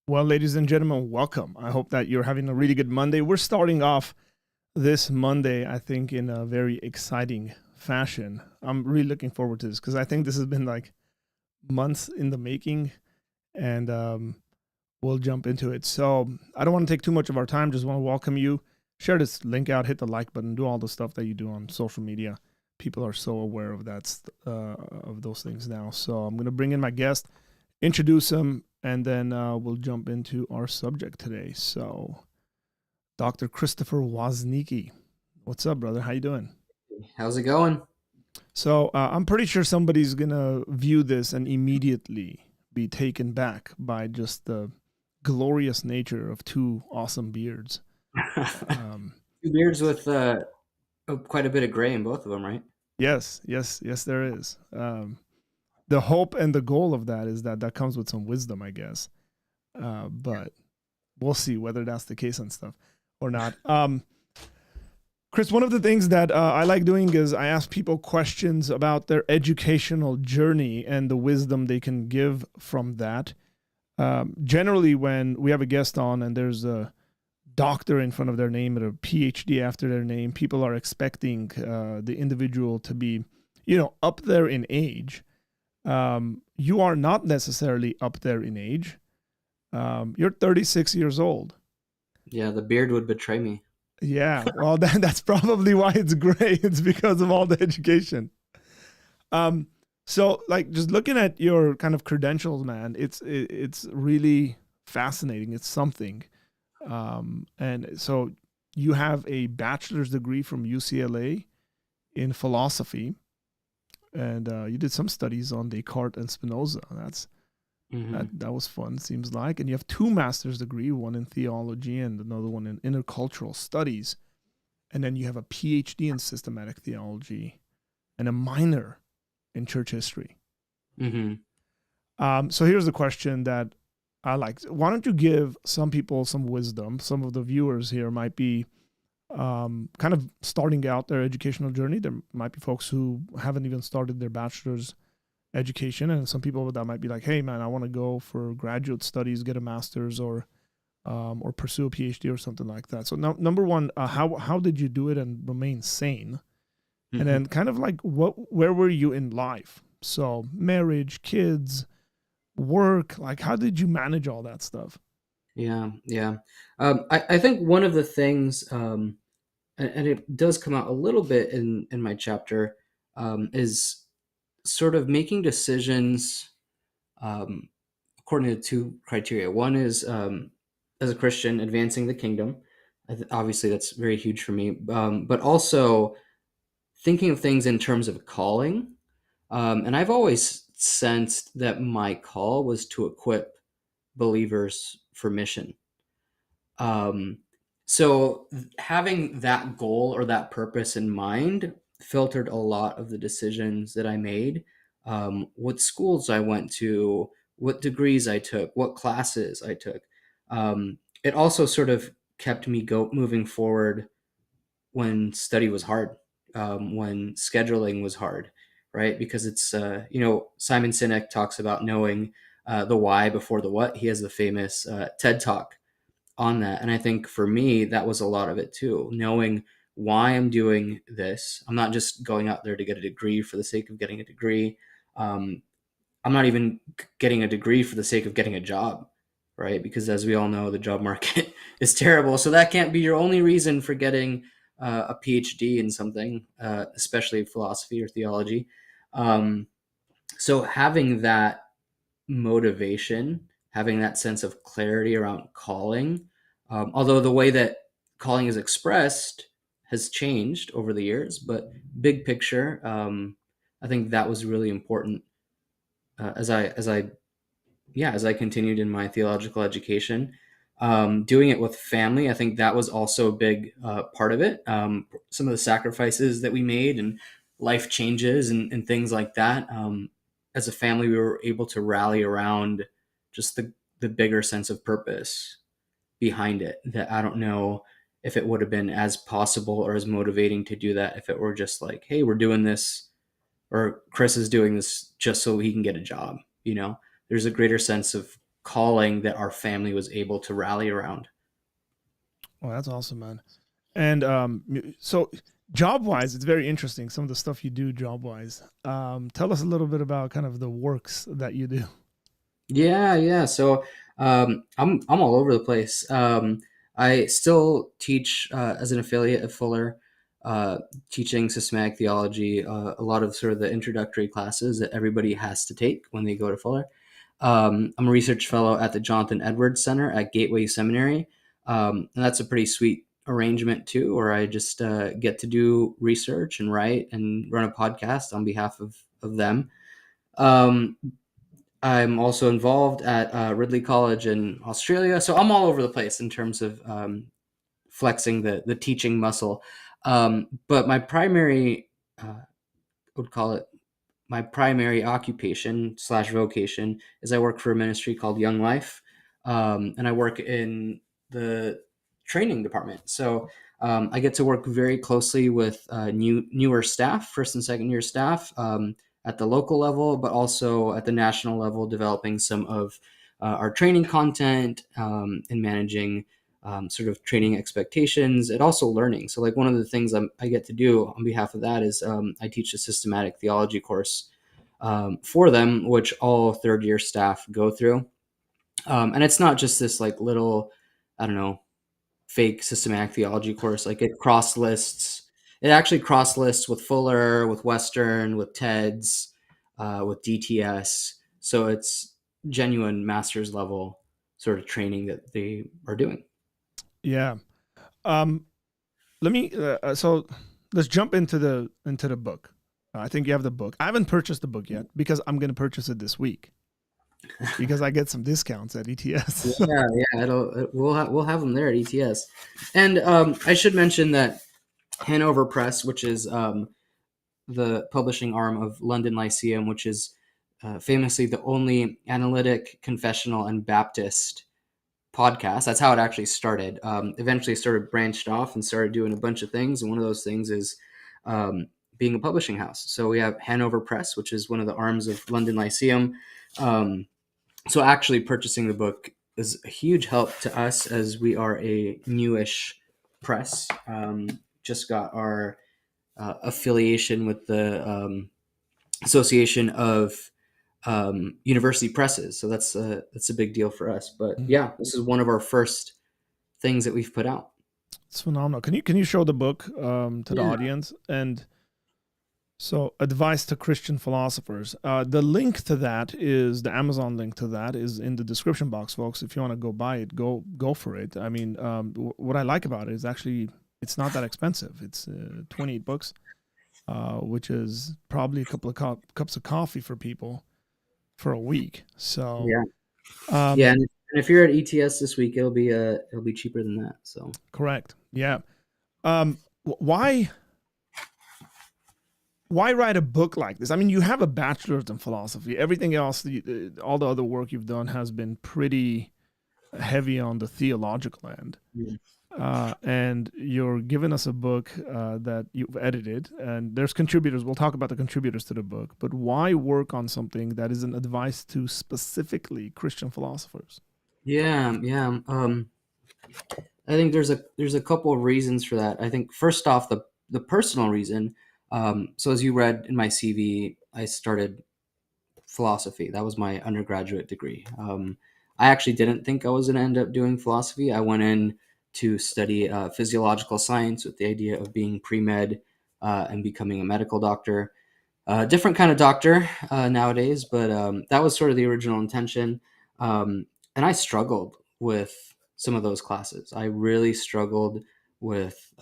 Well, ladies and gentlemen, welcome. I hope that you're having a really good Monday. We're starting off this Monday, I think, in a very exciting fashion. I'm really looking forward to this because I think this has been like months in the making, and we'll jump into it. So I don't want to take too much of our time. Just want to welcome you. Share this link out, hit the like button, do all the stuff that you do on social media. People are so aware of of those things now. So I'm going to bring in my guest, introduce him, and then we'll jump into our subject today. So, Dr. Christopher Woznicki, what's up, brother? How you doing? How's it going? So, I'm pretty sure somebody's gonna view this and immediately be taken back by just the glorious nature of two awesome beards. Um, Two beards with quite a bit of gray in both of them, right? yes, yes, yes, there is. The hope and the goal of that is that that comes with some wisdom, I guess. But we'll see whether that's the case and stuff or not. Chris, one of the things that I like doing is I ask people questions about their educational journey and the wisdom they can give from that. Generally, when we have a guest on and there's a doctor in front of their name or a PhD after their name, people are expecting the individual to be, up there in age. You are not necessarily up there in age. You're 36 years old. Yeah, the beard would betray me. Yeah, well, that's probably why it's gray. It's because of all the education. Um, so like just looking at your kind of credentials, man, it's really fascinating. It's something. And so you have a bachelor's degree from UCLA in philosophy, and you did some studies on Descartes and Spinoza. Hmm. That was fun, seems like. And you have two master's degree, one in theology and another one in intercultural studies. And then you have a PhD in systematic theology and a minor in church history. Hmm. So here's the question that I like. Why don't you give some people some wisdom? Some of the viewers here might be kind of starting out their educational journey. There might be folks who haven't even started their bachelor's education, and some people that might be like, "Hey, man, I want to go for graduate studies, get a master's, or pursue a PhD or something like that." So, number one, how did you do it and remain sane? And Hmm. then, kind of like, where were you in life? So, marriage, kids, work. Like, how did you manage all that stuff? Yeah, yeah. I think one of the things, and it does come out a little bit in my chapter, is sort of making decisions um, according to two criteria. One is as a Christian, advancing the kingdom. Obviously, that's very huge for me. But also thinking of things in terms of calling. And I've always sensed that my call was to equip believers for mission. Um, so having that goal or that purpose in mind filtered a lot of the decisions that I made. What schools I went to, what degrees I took, what classes I took. It also sort of kept me moving forward when study was hard, when scheduling was hard, right? Because it's, Simon Sinek talks about knowing the why before the what. He has the famous TED talk on that. And I think for me, that was a lot of it too, knowing why I'm doing this. I'm not just going out there to get a degree for the sake of getting a degree. Um, I'm not even getting a degree for the sake of getting a job, right? Because as we all know, the job market is terrible. So that can't be your only reason for getting a PhD in something, especially philosophy or theology. Um, so having that motivation, having that sense of clarity around calling, although the way that calling is expressed has changed over the years, but big picture, I think that was really important as I continued in my theological education. Doing it with family, I think that was also a big part of it. Some of the sacrifices that we made and life changes and things like that. As a family, we were able to rally around just the bigger sense of purpose behind it. That I don't know if it would have been as possible or as motivating to do that if it were just like, hey, we're doing this, or Chris is doing this just so he can get a job. There's a greater sense of calling that our family was able to rally around. Well, that's awesome, man. And so job wise, it's very interesting. Some of the stuff you do job wise. Tell us a little bit about kind of the works that you do. Yeah, yeah. So I'm all over the place. I still teach as an affiliate of Fuller, uh, teaching systematic theology, a lot of sort of the introductory classes that everybody has to take when they go to Fuller. I'm a research fellow at the Jonathan Edwards Center at Gateway Seminary, and that's a pretty sweet arrangement too, where I just get to do research and write and run a podcast on behalf of them. Um, I'm also involved at Ridley College in Australia, so I'm all over the place in terms of flexing the teaching muscle. But my primary, would call it my primary occupation slash vocation, is I work for a ministry called Young Life, and I work in the training department. So I get to work very closely with newer staff, first and second year staff, at the local level, but also at the national level, developing some of our training content, and managing sort of training expectations and also learning. So, like, one of the things I get to do on behalf of that is I teach a systematic theology course for them, which all third year staff go through. And it's not just this like little, I don't know, fake systematic theology course. Like, it actually cross lists with Fuller, with Western, with TEDS, with DTS. So it's genuine master's level sort of training that they are doing. Yeah. Um, let me. So let's jump into the book. I think you have the book. I haven't purchased the book yet because I'm going to purchase it this week because I get some discounts at ETS. Yeah, yeah, we'll have them there at ETS, and I should mention that Hanover Press, which is the publishing arm of London Lyceum, which is famously the only analytic, confessional, and Baptist podcast. That's how it actually started. Eventually, started branched off and started doing a bunch of things, and one of those things is being a publishing house. So we have Hanover Press, which is one of the arms of London Lyceum. So actually purchasing the book is a huge help to us as we are a newish press. Just got our affiliation with the Association of University Presses, so that's a big deal for us. But yeah, this is one of our first things that we've put out. It's phenomenal. Can you show the book to the Yeah. audience? And so, advice to Christian philosophers. The link to that is the Amazon link to that is in the description box, folks. If you want to go buy it, go for it. I mean, what I like about it is actually it's not that expensive. It's 28 bucks, which is probably a couple of cups of coffee for people for a week. So, Yeah, yeah, um, and if you're at ETS this week, it'll be cheaper than that. So correct. Yeah. Why? Why write a book like this? I mean, you have a bachelor's in philosophy. Everything else, all the other work you've done has been pretty heavy on the theological end. yeah. And you're giving us a book that you've edited, and there's contributors. We'll talk about the contributors to the book, but why work on something that is an advice to specifically Christian philosophers? Yeah, yeah. I think there's a couple of reasons for that. I think first off, the personal reason. So as you read in my CV, I started philosophy. That was my undergraduate degree. I actually didn't think I was going to end up doing philosophy. I went in to study physiological science with the idea of being pre-med and becoming a medical doctor. Different kind of doctor nowadays, but that was sort of the original intention. And I struggled with some of those classes. I really struggled with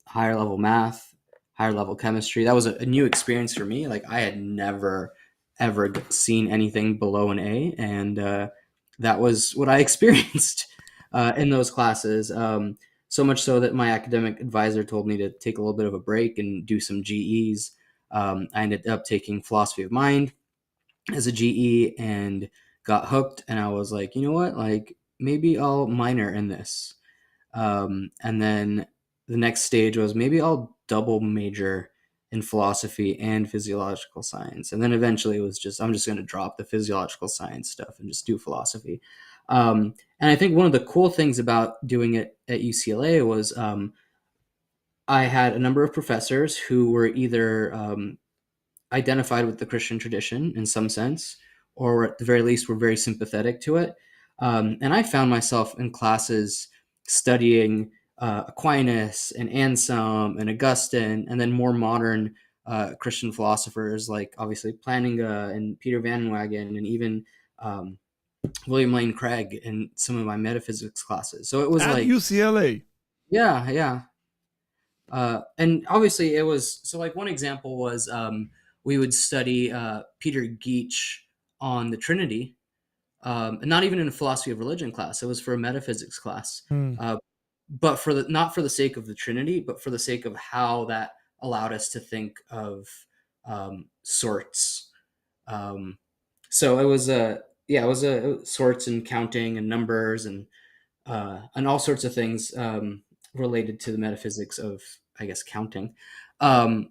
higher level math, higher level chemistry. That was a new experience for me. Like, I had never ever seen anything below an A, and that was what I experienced in those classes. So much so that my academic advisor told me to take a little bit of a break and do some GEs. I ended up taking philosophy of mind as a GE and got hooked. And I was like, you know what? Like, maybe I'll minor in this. And then the next stage was maybe I'll double major in philosophy and physiological science. And then eventually it was just, I'm just going to drop the physiological science stuff and just do philosophy. And I think one of the cool things about doing it at UCLA was I had a number of professors who were either identified with the Christian tradition in some sense, or at the very least were very sympathetic to it. And I found myself in classes studying Aquinas and Anselm and Augustine, and then more modern Christian philosophers like obviously Plantinga and Peter Van Wagen, and even um, William Lane Craig in some of my metaphysics classes. So it was At like, UCLA. yeah, yeah. And obviously it was, so like one example was we would study Peter Geach on the Trinity, and not even in a philosophy of religion class. It was for a metaphysics class, Hmm. uh, but for the, not for the sake of the Trinity, but for the sake of how that allowed us to think of sorts. Um, so it was a, yeah, it was sorts and counting and numbers and all sorts of things related to the metaphysics of, I guess, counting. Um,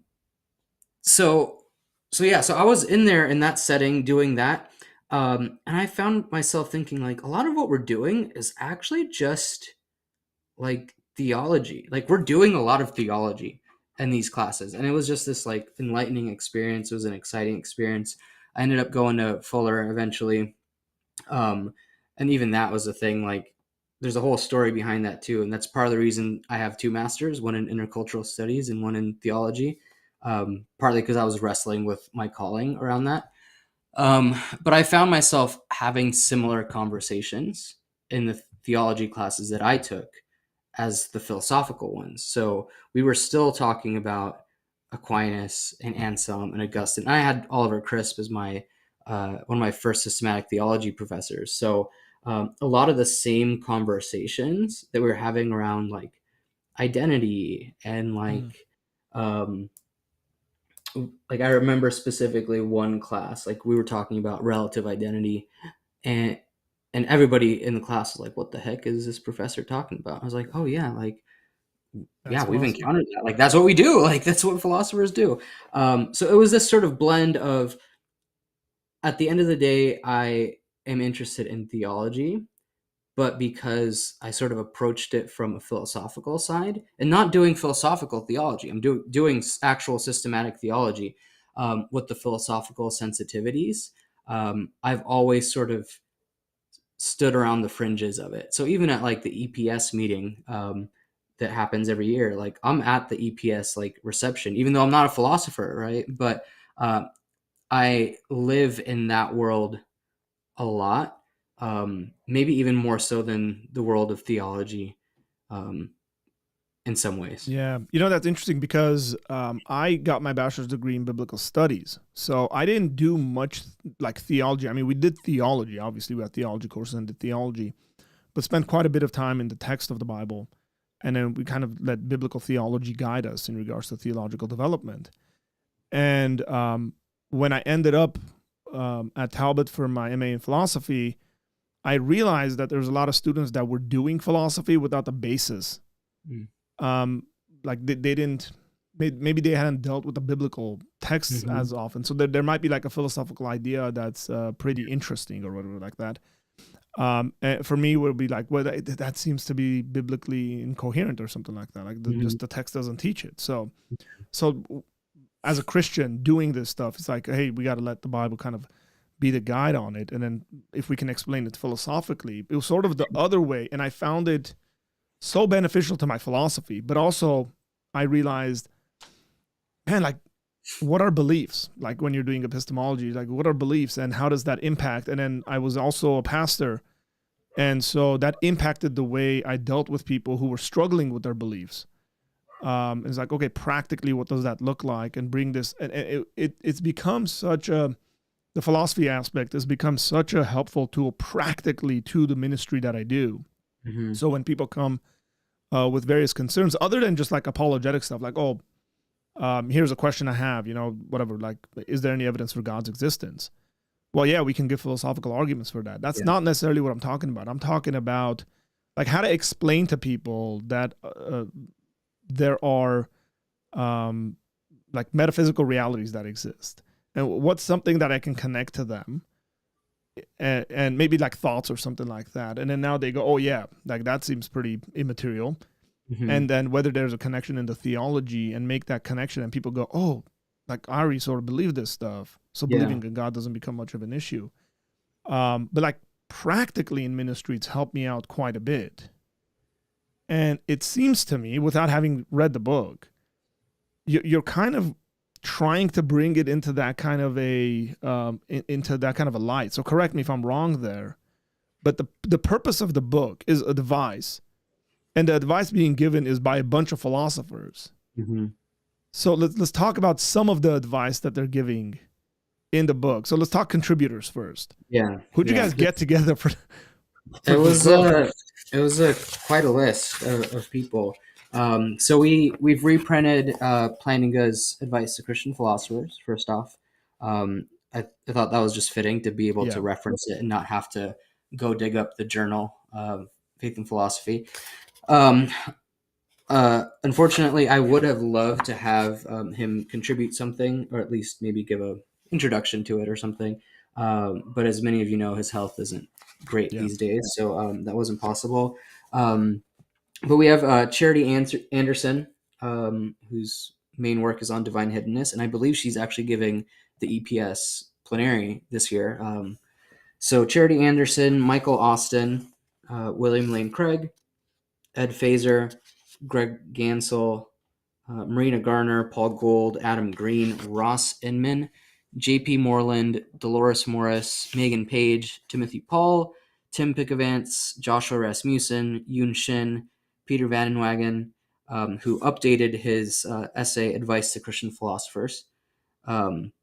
so, so yeah, so I was in there in that setting doing that, and I found myself thinking like a lot of what we're doing is actually just like theology. Like we're doing a lot of theology in these classes, and it was just this like enlightening experience. It was an exciting experience. I ended up going to Fuller eventually, um, and even that was a thing. Like, there's a whole story behind that too, and that's part of the reason I have two masters, one in intercultural studies and one in theology. Partly because I was wrestling with my calling around that. But I found myself having similar conversations in the theology classes that I took as the philosophical ones. So we were still talking about Aquinas and Anselm and Augustine. I had Oliver Crisp as my one of my first systematic theology professors. So a lot of the same conversations that we were having around like identity and Hmm. um, like I remember specifically one class, like we were talking about relative identity, and everybody in the class was like, "What the heck is this professor talking about?" I was like, "Oh yeah, like That's yeah, we've philosophy. encountered that. Like that's what we do. Like that's what philosophers do." So it was this sort of blend of, at the end of the day, I am interested in theology, but because I sort of approached it from a philosophical side and not doing philosophical theology, I'm doing actual systematic theology with the philosophical sensitivities. I've always sort of stood around the fringes of it. So even at like the EPS meeting that happens every year, like I'm at the EPS like reception, even though I'm not a philosopher, right? But uh, I live in that world a lot, maybe even more so than the world of theology um, in some ways. Yeah, that's interesting because I got my bachelor's degree in biblical studies, so I didn't do much like theology. I mean, we did theology. Obviously, we had theology courses and did theology, but spent quite a bit of time in the text of the Bible, and then we kind of let biblical theology guide us in regards to theological development. And when I ended up at Talbot for my MA in philosophy, I realized that there's a lot of students that were doing philosophy without the basis. Mm. Um, like they didn't, maybe they hadn't dealt with the biblical texts Mm-hmm. as often. So there might be like a philosophical idea that's pretty interesting or whatever like that. For me, it would be like, well, that seems to be biblically incoherent or something like that. Like Mm-hmm. just the text doesn't teach it. So as a Christian doing this stuff, it's like, hey, we got to let the Bible kind of be the guide on it. And then if we can explain it philosophically, it was sort of the other way. And I found it so beneficial to my philosophy, but also I realized, man, like, what are beliefs? Like when you're doing epistemology, like what are beliefs and how does that impact? And then I was also a pastor. And so that impacted the way I dealt with people who were struggling with their beliefs. It's like, okay, practically, what does that look like? And bring this, and it's become such a, the philosophy aspect has become such a helpful tool practically to the ministry that I do. Mm-hmm. So when people come with various concerns, other than just like apologetic stuff, like, oh, here's a question I have, whatever, like, is there any evidence for God's existence? Well, yeah, we can give philosophical arguments for that. That's Yeah. not necessarily what I'm talking about. I'm talking about like how to explain to people that there are like metaphysical realities that exist, and what's something that I can connect to them, and maybe like thoughts or something like that. And then now they go, oh yeah, like that seems pretty immaterial. Hmm. And then whether there's a connection into theology and make that connection, and people go, oh, like I already sort of believe this stuff, so Yeah. believing in God doesn't become much of an issue. But like practically in ministry, it's helped me out quite a bit. And it seems to me, without having read the book, you're kind of trying to bring it into that kind of into that kind of a light. So correct me if I'm wrong there, but the purpose of the book is advice, and the advice being given is by a bunch of philosophers. Hmm. So let's talk about some of the advice that they're giving in the book. So let's talk contributors first. Yeah. Who'd you Yeah. guys get together for It this was book? quite a list of people. So we've reprinted Plantinga's Advice to Christian Philosophers. First off, I thought that was just fitting to be able to Yeah. reference it and not have to go dig up the journal of Faith and Philosophy. Um, Unfortunately, I would have loved to have him contribute something, or at least maybe give a introduction to it or something. But as many of you know, his health isn't great Yeah. these days, so that wasn't possible. Um, but we have Charity Anderson, whose main work is on divine hiddenness, and I believe she's actually giving the EPS plenary this year. So Charity Anderson, Michael Austin, William Lane Craig, Ed Fazer, Greg Gansel, Marina Garner, Paul Gold, Adam Green, Ross Inman, J.P. Moreland, Dolores Morris, Megan Page, Timothy Paul, Tim Pickavants, Joshua Rasmussen, Yoon Shin, Peter Vandenwagen, who updated his essay Advice to Christian Philosophers, um,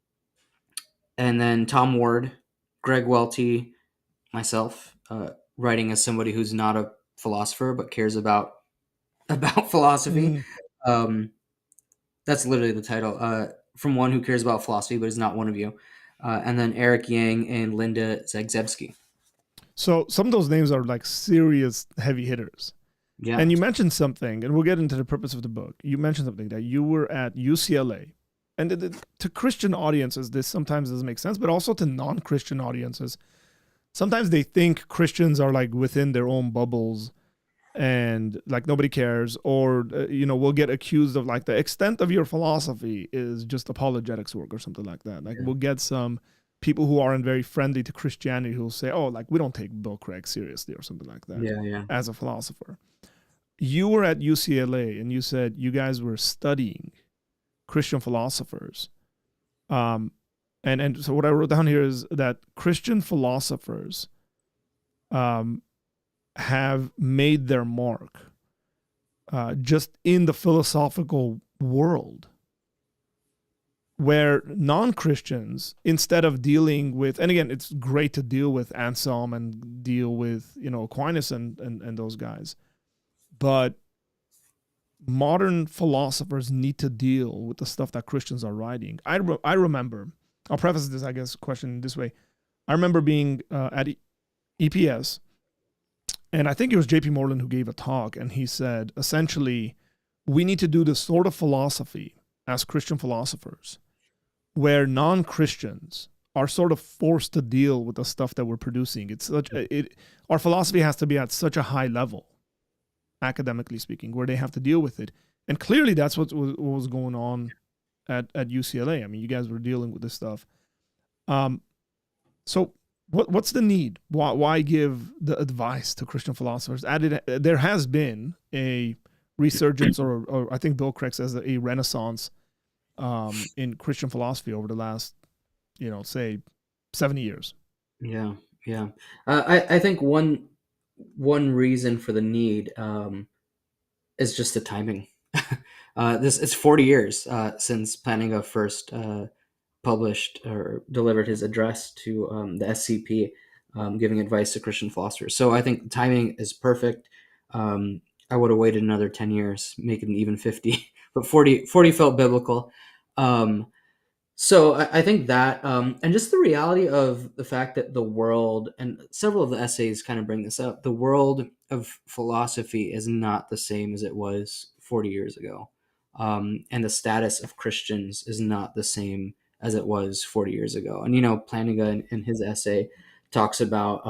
and then Tom Ward, Greg Welty, myself, writing as somebody who's not a philosopher but cares about philosophy. Mm. Um, that's literally the title. From one who cares about philosophy but is not one of you. And then Eric Yang and Linda Zagzebski. So some of those names are like serious heavy hitters. Yeah. And you mentioned something, and we'll get into the purpose of the book. You mentioned something that you were at UCLA. And to Christian audiences, this sometimes doesn't make sense, but also to non-Christian audiences, sometimes they think Christians are like within their own bubbles and like nobody cares, or we'll get accused of like the extent of your philosophy is just apologetics work or something like that. Like Yeah. we'll get some people who aren't very friendly to Christianity who'll say, oh, like we don't take Bill Craig seriously or something like that Yeah. Yeah. as a philosopher. You were at UCLA and you said you guys were studying Christian philosophers. Um, and so what I wrote down here is that Christian philosophers have made their mark just in the philosophical world, where non-Christians, instead of dealing with, and again, it's great to deal with Anselm and deal with Aquinas and those guys, but modern philosophers need to deal with the stuff that Christians are writing. I remember, I'll preface this, I guess, question this way. I remember being at EPS, and I think it was J.P. Moreland who gave a talk, and he said, essentially, we need to do this sort of philosophy as Christian philosophers, where non-Christians are sort of forced to deal with the stuff that we're producing. Our philosophy has to be at such a high level, academically speaking, where they have to deal with it. And clearly that's what was going on at UCLA. I mean, you guys were dealing with this stuff. So what's the need? Why give the advice to Christian philosophers? There has been a resurgence, or I think Bill Craig says a renaissance in Christian philosophy over the last, say 70 years. Yeah. Yeah. I think one reason for the need is just the timing. This it's 40 years since Plantinga first published or delivered his address to the SCP, giving advice to Christian philosophers. So I think timing is perfect. I would have waited another 10 years, making even 50, but 40 felt biblical. So I think that, and just the reality of the fact that the world, and several of the essays kind of bring this up, the world of philosophy is not the same as it was 40 years ago. and the status of Christians is not the same as it was 40 years ago. And, Plantinga in his essay talks about,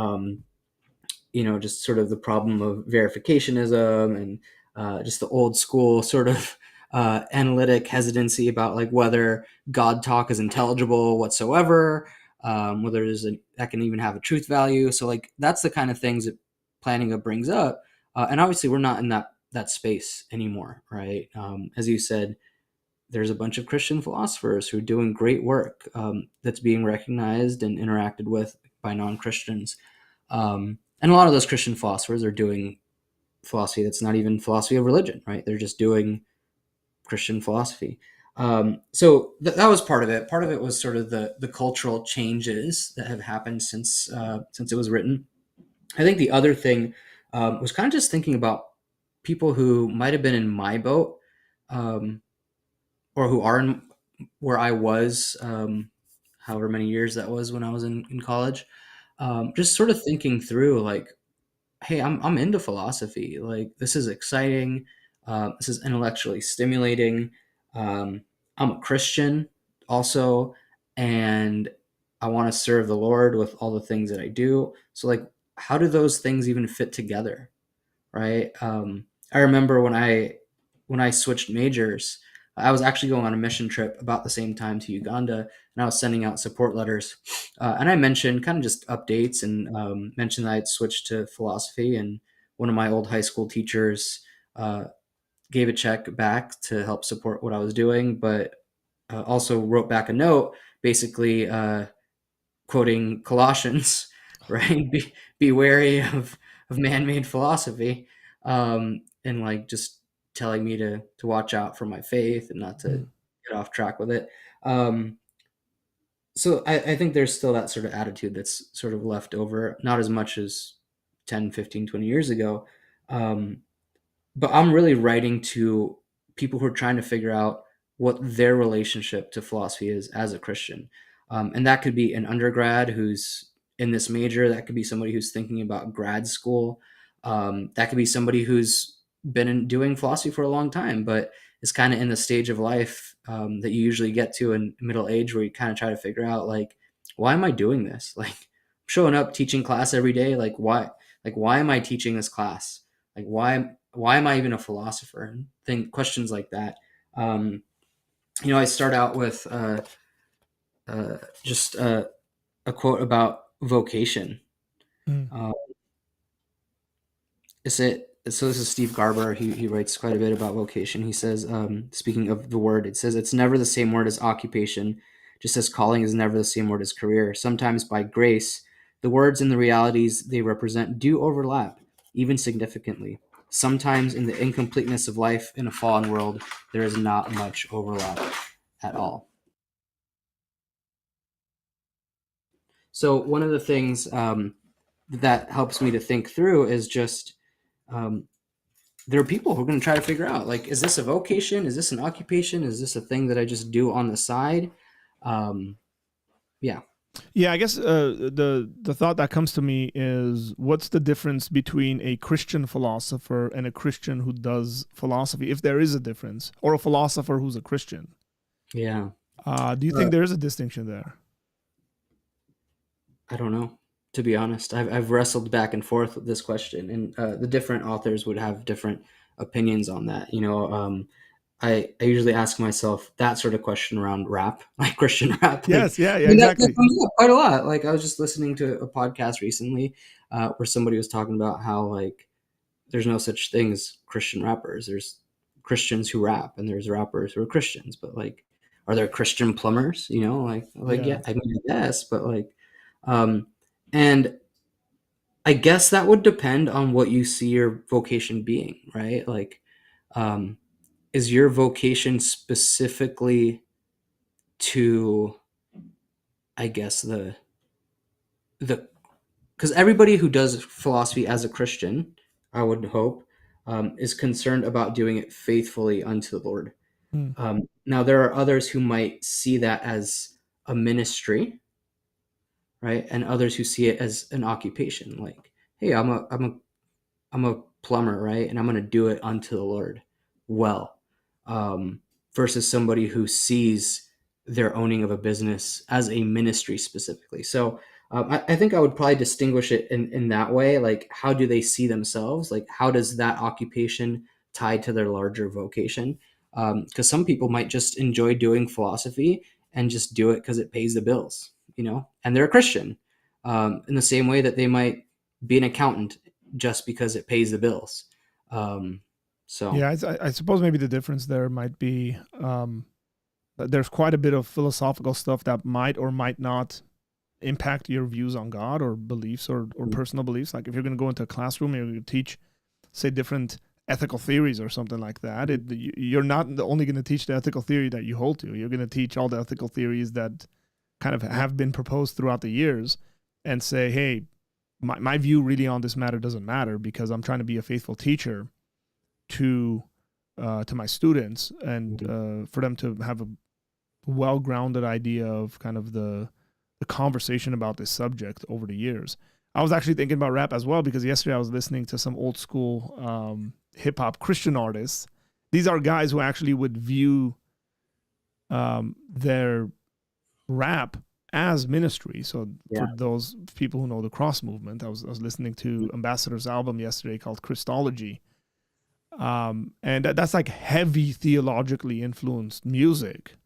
just sort of the problem of verificationism and just the old school sort of analytic hesitancy about like whether God talk is intelligible whatsoever, whether that can even have a truth value. So like that's the kind of things that Plantinga brings up, and obviously we're not in that space anymore, right? As you said, there's a bunch of Christian philosophers who are doing great work that's being recognized and interacted with by non-Christians. And a lot of those Christian philosophers are doing philosophy that's not even philosophy of religion, right? They're just doing Christian philosophy. So that was part of it. Part of it was sort of the cultural changes that have happened since it was written. I think the other thing was kind of just thinking about people who might have been in my boat, um, or who are in where I was, however many years that was when I was in college. Just sort of thinking through like, hey, I'm into philosophy. Like this is exciting. This is intellectually stimulating. Um, I'm a Christian also, and I want to serve the Lord with all the things that I do. So like, how do those things even fit together, right? I remember when I switched majors, I was actually going on a mission trip about the same time to Uganda, and I was sending out support letters. And I mentioned kind of just updates and mentioned that I'd switched to philosophy. And one of my old high school teachers uh, gave a check back to help support what I was doing, but also wrote back a note basically quoting Colossians, right? Be wary of man-made philosophy, and like just telling me to watch out for my faith and not to Mm. get off track with it. Um, so I think there's still that sort of attitude that's sort of left over, not as much as 10, 15, 20 years ago. Um, but I'm really writing to people who are trying to figure out what their relationship to philosophy is as a Christian. And that could be an undergrad who's in this major. That could be somebody who's thinking about grad school. That could be somebody who's doing philosophy for a long time, but is kind of in the stage of life that you usually get to in middle age, where you kind of try to figure out like, why am I doing this? Like, I'm showing up, teaching class every day. Like, why? Like, why am I teaching this class? Like, why am I even a philosopher? And think questions like that. I start out with just a quote about vocation. Mm. Uh, so this is Steve Garber. He writes quite a bit about vocation. He says, speaking of the word, it says it's never the same word as occupation, just as calling is never the same word as career. Sometimes by grace, the words and the realities they represent do overlap, even significantly. Sometimes in the incompleteness of life in a fallen world, there is not much overlap at all. So one of the things that helps me to think through is just um, there are people who are going to try to figure out like, is this a vocation, is this an occupation, is this a thing that I just do on the side? um yeah. Yeah, I guess the thought that comes to me is, what's the difference between a Christian philosopher and a Christian who does philosophy, if there is a difference, or a philosopher who's a Christian? Yeah. Do you uh, think there is a distinction there? I don't know, to be honest. I've wrestled back and forth with this question, and the different authors would have different opinions on that. I usually ask myself that sort of question around rap, like Christian rap. Like, Yes, yeah, I yeah, mean, that exactly. comes up quite a lot. Like, I was just listening to a podcast recently where somebody was talking about how like there's no such thing as Christian rappers. There's Christians who rap, and there's rappers who are Christians. But like, are there Christian plumbers? Like Yeah. yeah, I mean, yes, but like, um, and I guess that would depend on what you see your vocation being, right? Like, um, is your vocation specifically to, I guess, the because everybody who does philosophy as a Christian, I would hope, is concerned about doing it faithfully unto the Lord. Mm. Now, there are others who might see that as a ministry, right, and others who see it as an occupation. Like, hey, I'm a plumber, right, and I'm going to do it unto the Lord well. um, versus somebody who sees their owning of a business as a ministry specifically. So I think I would probably distinguish it in that way. Like, how do they see themselves? Like, how does that occupation tie to their larger vocation? Because some people might just enjoy doing philosophy and just do it because it pays the bills, and they're a Christian. In the same way that they might be an accountant just because it pays the bills. Um, so, Yeah, I suppose maybe the difference there might be that there's quite a bit of philosophical stuff that might or might not impact your views on God or beliefs or personal beliefs. Like if you're going to go into a classroom and you're going to teach, say, different ethical theories or something like that, you're not only going to teach the ethical theory that you hold to. You're going to teach all the ethical theories that kind of have been proposed throughout the years and say, hey, my view really on this matter doesn't matter because I'm trying to be a faithful teacher to my students and for them to have a well-grounded idea of kind of the conversation about this subject over the years. I was actually thinking about rap as well because yesterday I was listening to some old school hip hop Christian artists. These are guys who actually would view their rap as ministry. So yeah. for those people who know the cross movement, I was listening to Ambassador's album yesterday called Christology. And that's like heavy theologically influenced music.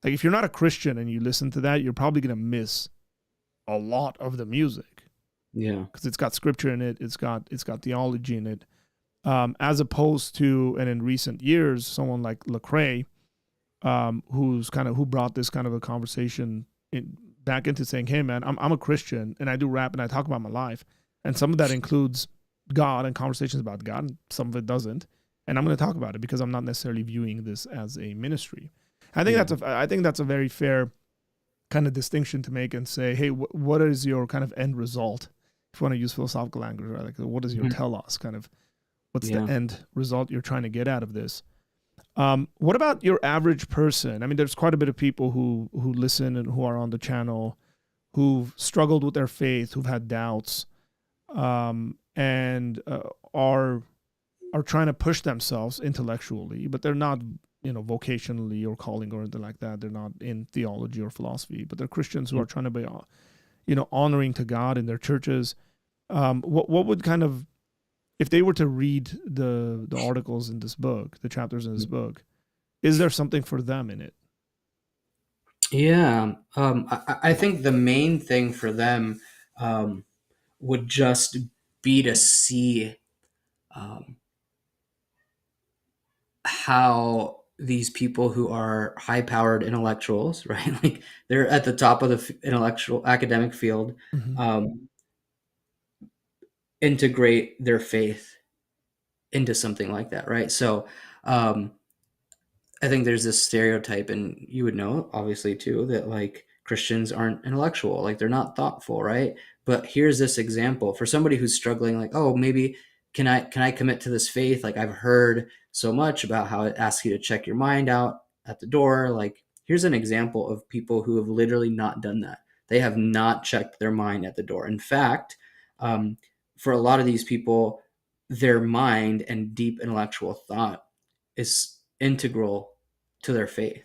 Like if you're not a Christian and you listen to that, you're probably going to miss a lot of the music. Yeah. Because it's got scripture in it, it's got theology in it. As opposed to, and in recent years, someone like Lecrae, who brought this kind of a conversation back into saying, hey man, I'm a Christian and I do rap and I talk about my life. And some of that includes God and conversations about God, and some of it doesn't. And I'm going to talk about it because I'm not necessarily viewing this as a ministry. I think that's a very fair kind of distinction to make and say, hey, what is your kind of end result? If you want to use philosophical language, right? Like, what is your telos? Kind of, what's the end result you're trying to get out of this? What about your average person? I mean, there's quite a bit of people who listen and who are on the channel who've struggled with their faith, who've had doubts, and are trying to push themselves intellectually, but they're not, vocationally or calling or anything like that. They're not in theology or philosophy, but they're Christians who are trying to be, honoring to God in their churches. What would kind of, if they were to read the articles in this book, the chapters in this book, is there something for them in it? Yeah. I think the main thing for them would just be to see um, how these people who are high-powered intellectuals, right? Like they're at the top of the intellectual academic field, Mm-hmm. um, integrate their faith into something like that, right? So um, I think there's this stereotype, and you would know, obviously, too, that like Christians aren't intellectual, like they're not thoughtful, right? But here's this example for somebody who's struggling, like, oh, maybe can I commit to this faith? Like I've heard so much about how it asks you to check your mind out at the door. Like here's an example of people who have literally not done that. They have not checked their mind at the door. In fact, um, for a lot of these people, their mind and deep intellectual thought is integral to their faith.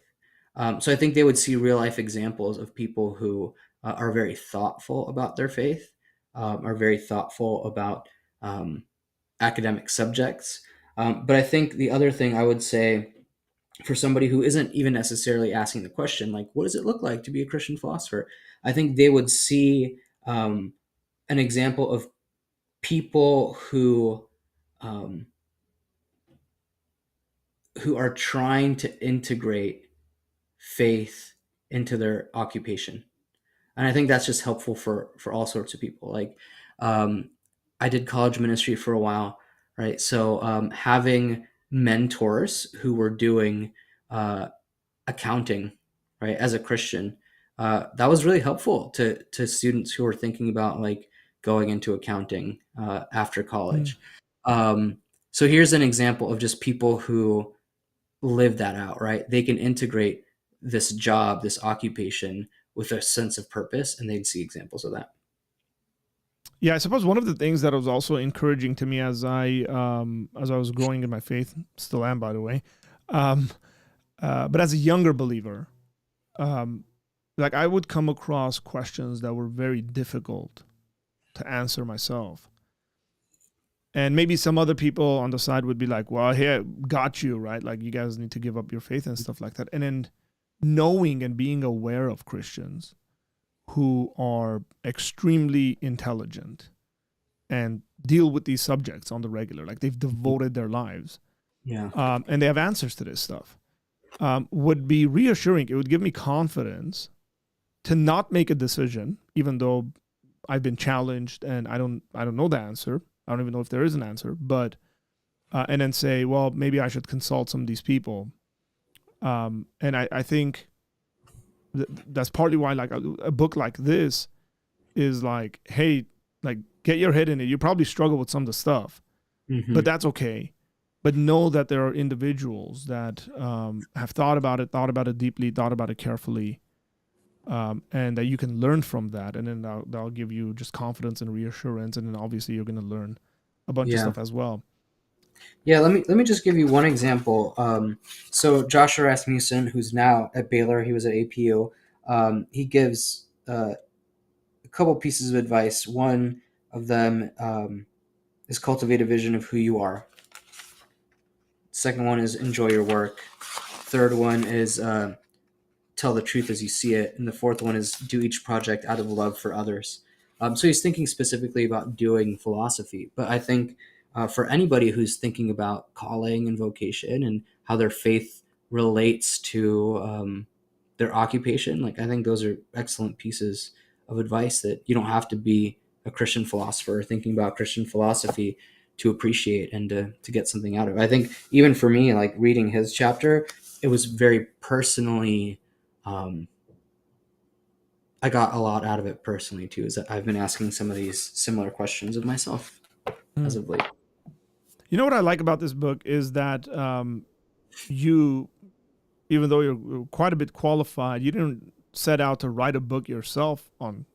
So I think they would see real life examples of people who are very thoughtful about their faith, are very thoughtful about um, academic subjects. But I think the other thing I would say for somebody who isn't even necessarily asking the question, like, what does it look like to be a Christian philosopher? I think they would see an example of people um, who are trying to integrate faith into their occupation. And I think that's just helpful for all sorts of people. Like um, I did college ministry for a while, right? So having mentors who were doing uh, accounting, right, as a Christian, that was really helpful to students who were thinking about like going into accounting after Mm. college. Um, so here's an example of just people who live that out, right? They can integrate this job, this occupation with a sense of purpose, and they'd see examples of that. Yeah, I suppose one of the things that was also encouraging to me as I was growing in my faith, still am by the way, Um, but as a younger believer, um, like I would come across questions that were very difficult to answer myself. And maybe some other people on the side would be like, well, here, got you, right? Like, you guys need to give up your faith and stuff like that. And then knowing and being aware of Christians who are extremely intelligent and deal with these subjects on the regular, like they've devoted their lives, Yeah. and they have answers to this stuff, would be reassuring. It would give me confidence to not make a decision, even though I've been challenged and I don't know the answer. I don't even know if there is an answer, but and then say, well, maybe I should consult some of these people. And I think that's partly why like a book like this is like, hey, like get your head in it. You probably struggle with some of the stuff, Hmm. but that's okay. But know that there are individuals that have thought about it deeply, thought about it carefully, and that you can learn from that. And then that'll give you just confidence and reassurance. And then obviously you're going to learn a bunch of Yeah. stuff as well. Yeah, let me just give you one example. So Joshua Rasmussen, who's now at Baylor, he was at APU. He gives a couple pieces of advice. One of them is cultivate a vision of who you are. Second one is enjoy your work. Third one is tell the truth as you see it, and the fourth one is do each project out of love for others. So he's thinking specifically about doing philosophy, but I think for anybody who's thinking about calling and vocation and how their faith relates to their occupation, like I think those are excellent pieces of advice that you don't have to be a Christian philosopher or thinking about Christian philosophy to appreciate and to get something out of it. I think even for me, like reading his chapter, it was very personally um, I got a lot out of it personally too. Is that I've been asking some of these similar questions of myself as Mm. of late. You know what I like about this book is that you, even though you're quite a bit qualified, you didn't set out to write a book yourself on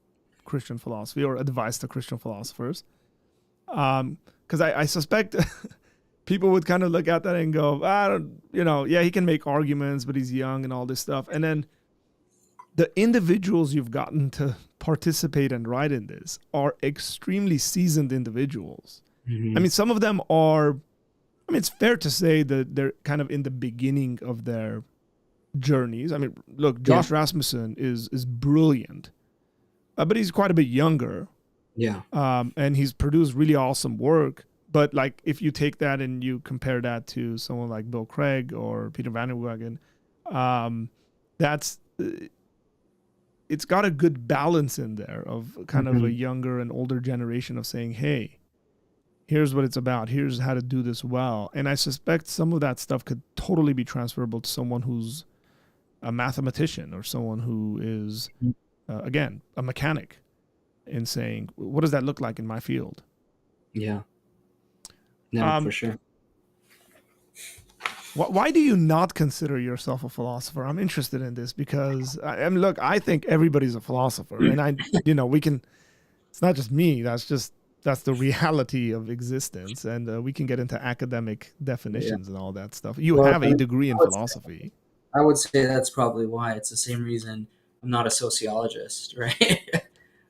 Christian philosophy or advice to Christian philosophers. Because I suspect people would kind of look at that and go, I don't, yeah, he can make arguments, but he's young and all this stuff. And then the individuals you've gotten to participate and write in this are extremely seasoned individuals. I Mm-hmm. mean, some of them are, I mean, it's fair to say that they're kind of in the beginning of their journeys. I mean, look, Yeah, Josh Rasmussen is brilliant, but he's quite a bit younger, yeah, and he's produced really awesome work. But like, if you take that and you compare that to someone like Bill Craig or Peter Van der Wagen, that's it's got a good balance in there of kind of a mm-hmm. younger and older generation of saying, hey, here's what it's about. Here's how to do this well. And I suspect some of that stuff could totally be transferable to someone who's a mathematician or someone who is, again, a mechanic, in saying, what does that look like in my field? Yeah. No, for Um, sure. why do you not consider yourself a philosopher? I'm interested in this because I mean, look, I think everybody's a philosopher, and we can. It's not just me. That's the reality of existence, and we can get into academic Yeah. definitions and all that stuff. You Well, have a degree in philosophy. I would say that's probably why. It's the same reason I'm not a sociologist, right?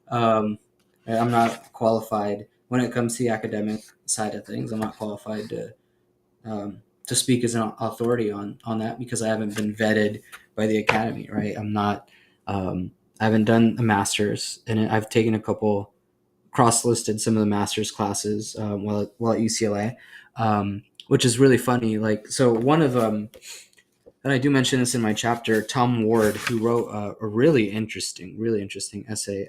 um, I'm not qualified when it comes to the academic side of things. I'm not qualified to speak as an authority on that because I haven't been vetted by the academy, right? I'm not. I haven't done a master's, and I've taken a couple cross-listed some of the master's classes while at UCLA, which is really funny. Like, so one of and I do mention this in my chapter, Tom Ward, who wrote a really interesting essay.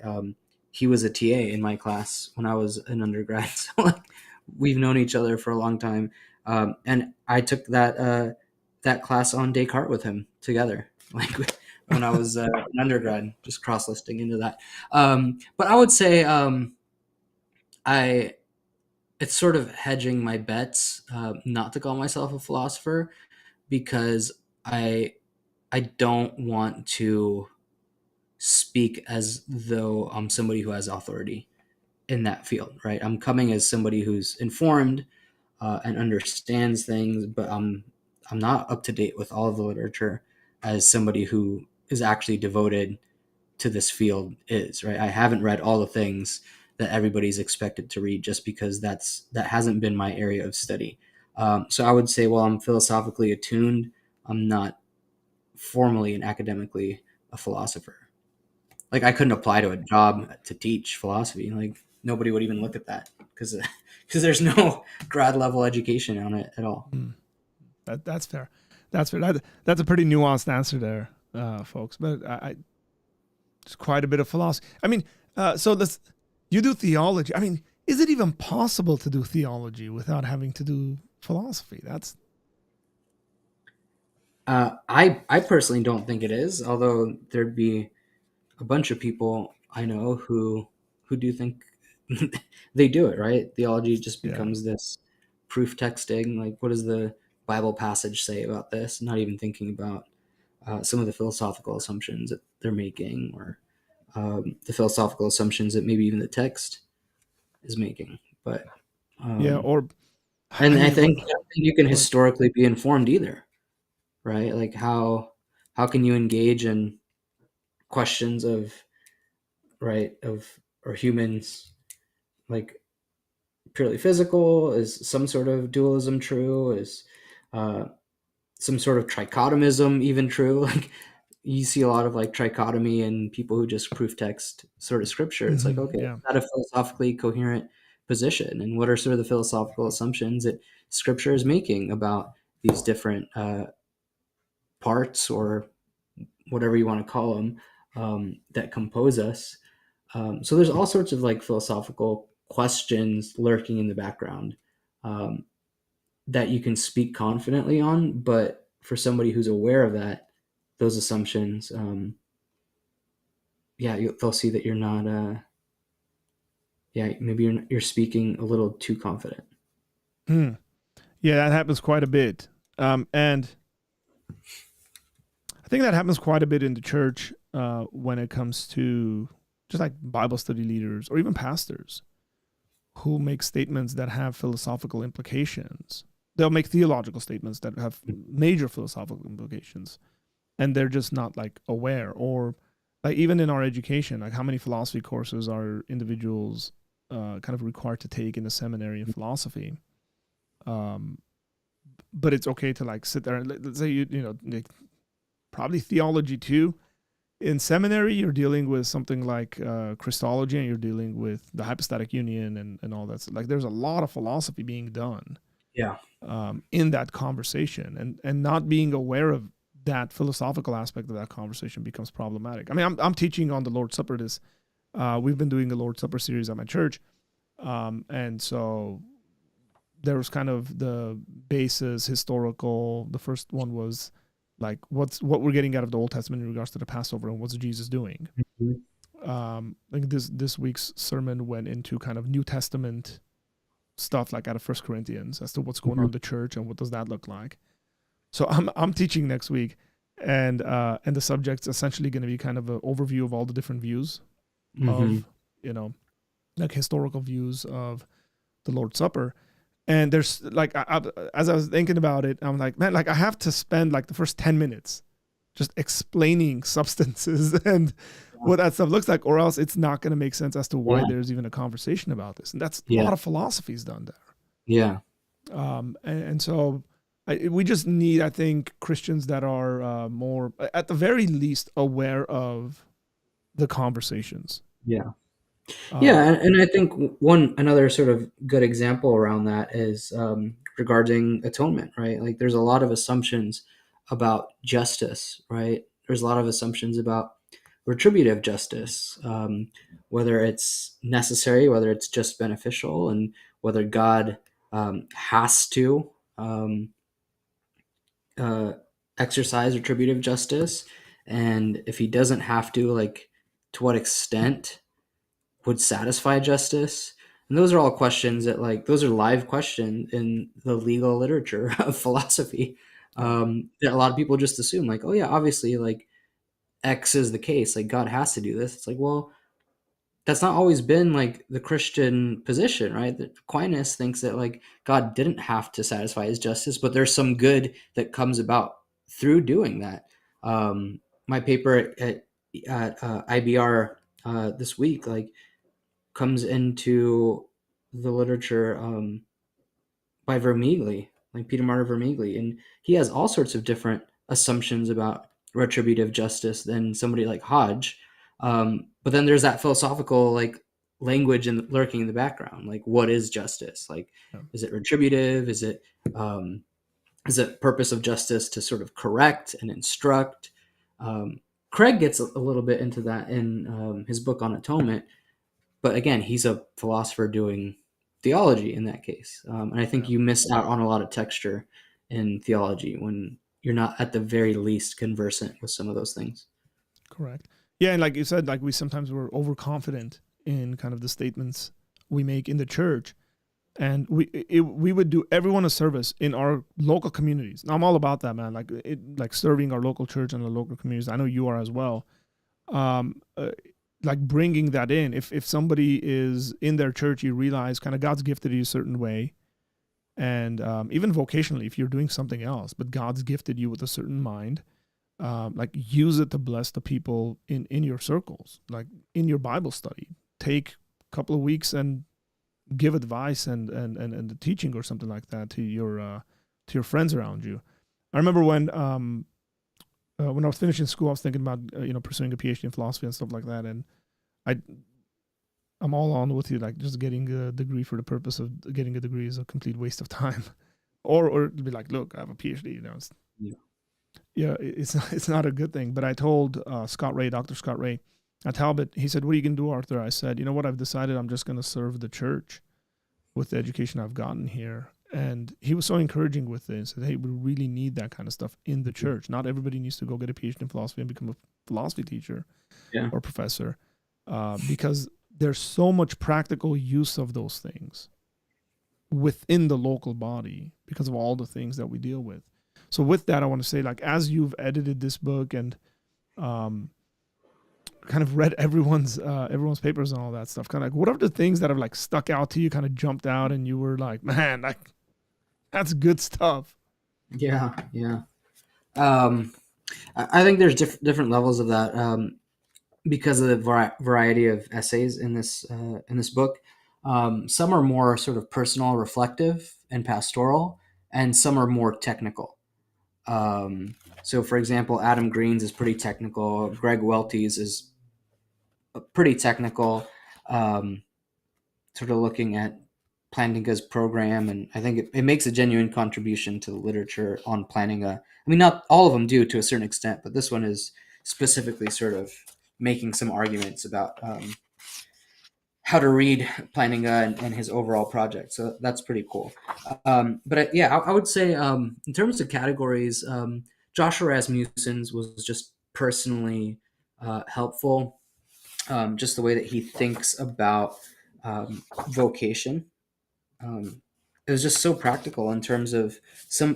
He was a TA in my class when I was an undergrad, so like we've known each other for a long time. And I took that class on Descartes with him together, like when I was an undergrad, just cross listing into that. But I would say I it's sort of hedging my bets not to call myself a philosopher because I I don't want to speak as though I'm somebody who has authority in that field, right? I'm coming as somebody who's informed and understands things, but I'm not up to date with all of the literature as somebody who is actually devoted to this field is, right? I haven't read all the things that everybody's expected to read just because that hasn't been my area of study. So I would say, while I'm philosophically attuned, I'm not formally and academically a philosopher. Like, I couldn't apply to a job to teach philosophy. Like, nobody would even look at that because there's no grad level education on it at all. Mm. That's fair. That's fair. That's a pretty nuanced answer there, folks. But it's quite a bit of philosophy. I mean, so this, you do theology. I mean, is it even possible to do theology without having to do philosophy? That's I personally don't think it is, although there'd be a bunch of people I know who do think they do it, right? Theology just yeah. becomes this proof texting. Like, what does the Bible passage say about this? Not even thinking about some of the philosophical assumptions that they're making, or the philosophical assumptions that maybe even the text is making. But Yeah. um, Or, I and mean, I don't think you can what, historically be informed either, right? Like, how can you engage in questions of, right, of, are humans like purely physical? Is some sort of dualism true? Is uh, some sort of trichotomism even true? Like, you see a lot of like trichotomy in people who just proof text sort of scripture. It's like, okay, yeah. is that a philosophically coherent position? And what are sort of the philosophical assumptions that scripture is making about these different parts, or whatever you want to call them, that compose us? So there's all sorts of like philosophical questions lurking in the background, um, that you can speak confidently on. But for somebody who's aware of that, those assumptions, yeah, they'll see that you're not, yeah, maybe you're speaking a little too confident. Hmm. Yeah, that happens quite a bit. And I think that happens quite a bit in the church when it comes to just like Bible study leaders or even pastors who make statements that have philosophical implications. They'll make theological statements that have major philosophical implications, and they're just not like aware. Or like even in our education, like how many philosophy courses are individuals kind of required to take in a seminary in philosophy? Um, but it's okay to like sit there and let's say you know like, probably theology too. In seminary, you're dealing with something like Christology, and you're dealing with the hypostatic union and all that. So, like, there's a lot of philosophy being done Yeah. in that conversation, and not being aware of that philosophical aspect of that conversation becomes problematic. I mean, I'm teaching on the Lord's Supper. We've been doing the Lord's Supper series at my church, and so there was kind of the basis historical. The first one was like what we're getting out of the Old Testament in regards to the Passover and what's Jesus doing. Mhm. I think this week's sermon went into kind of New Testament stuff, like out of First Corinthians, as to what's going on Mhm. in the church and what does that look like. So I'm teaching next week, and the subject's essentially going to be kind of an overview of all the different views Mhm. of, you know, like historical views of the Lord's Supper. And there's like as I was thinking about it, I'm like, man, like I have to spend like the first 10 minutes just explaining substances and what that stuff looks like, or else it's not going to make sense as to why Yeah. there's even a conversation about this. And that's a Yeah. lot of philosophies done Yeah. there. And so we just need, I think, Christians that are more, at the very least, aware of the conversations. Yeah. Yeah, Um, and I think one another sort of good example around that is, regarding atonement, right? Like, there's a lot of assumptions about justice, right? There's a lot of assumptions about retributive justice, whether it's necessary, whether it's just beneficial, and whether God has to um, uh, exercise retributive justice, and if he doesn't have to, like, to what extent would satisfy justice? And those are all questions that, like, those are live questions in the legal literature of philosophy, yeah. that a lot of people just assume, like, oh yeah, obviously, like, X is the case, like God has to do this. It's like, well, that's not always been like the Christian position, right? That Aquinas thinks that like God didn't have to satisfy his justice, but there's some good that comes about through doing that. My paper at IBR this week like comes into the literature by Vermigli, like Peter Martyr Vermigli, and he has all sorts of different assumptions about retributive justice than somebody like Hodge. But then there's that philosophical like language and lurking in the background, like what is justice? Like, Yeah. is it retributive? Um, is it purpose of justice to sort of correct and instruct? Craig gets a little bit into that in his book on atonement, but again, he's a philosopher doing theology in that case. And I think Yeah. you miss out on a lot of texture in theology when you're not at the very least conversant with some of those things. Correct. Yeah, and like you said, like we sometimes were overconfident in kind of the statements we make in the church, and we would do everyone a service in our local communities. Now I'm all about that, man. Like serving our local church and the local communities. I know you are as well. Um, uh, like bringing that in. If somebody is in their church, you realize kind of God's gifted you a certain way, and even vocationally, if you're doing something else, but God's gifted you with a certain mind, like use it to bless the people in your circles, like in your Bible study. Take a couple of weeks and give advice and the teaching or something like that to your friends around you. I remember when I was finishing school, I was thinking about pursuing a PhD in philosophy and stuff like that, and I I'm all on with you. Like just getting a degree for the purpose of getting a degree is a complete waste of time. Or be like, look, I have a PhD. Yeah. Yeah, it's not a good thing. But I told Dr. Scott Ray at Talbot, he said, "What are you gonna do, Arthur?" I said, "You know what? I've decided I'm just gonna serve the church with the education I've gotten here." And he was so encouraging with it. He said, "Hey, we really need that kind of stuff in the church. Not everybody needs to go get a PhD in philosophy and become a philosophy teacher Yeah. or professor, because there's so much practical use of those things within the local body because of all the things that we deal with." So with that, I want to say, like, as you've edited this book and um, kind of read everyone's papers and all that stuff, kind of like, what are the things that have like stuck out to you, kind of jumped out, and you were like, man, that's good stuff. Yeah. Yeah. Um, I think there's different levels of that because of the variety of essays in this book. Some are more sort of personal, reflective, and pastoral, and some are more technical. So, for example, Adam Green's is pretty technical. Greg Welty's is pretty technical, um, sort of looking at Plantinga's program, and I think it makes a genuine contribution to the literature on Plantinga. I mean, not all of them do to a certain extent, but this one is specifically sort of making some arguments about how to read Plantinga and his overall project. So that's pretty cool. But yeah, I would say in terms of categories, Joshua Rasmussen's was just personally helpful. Just the way that he thinks about vocation. It was just so practical in terms of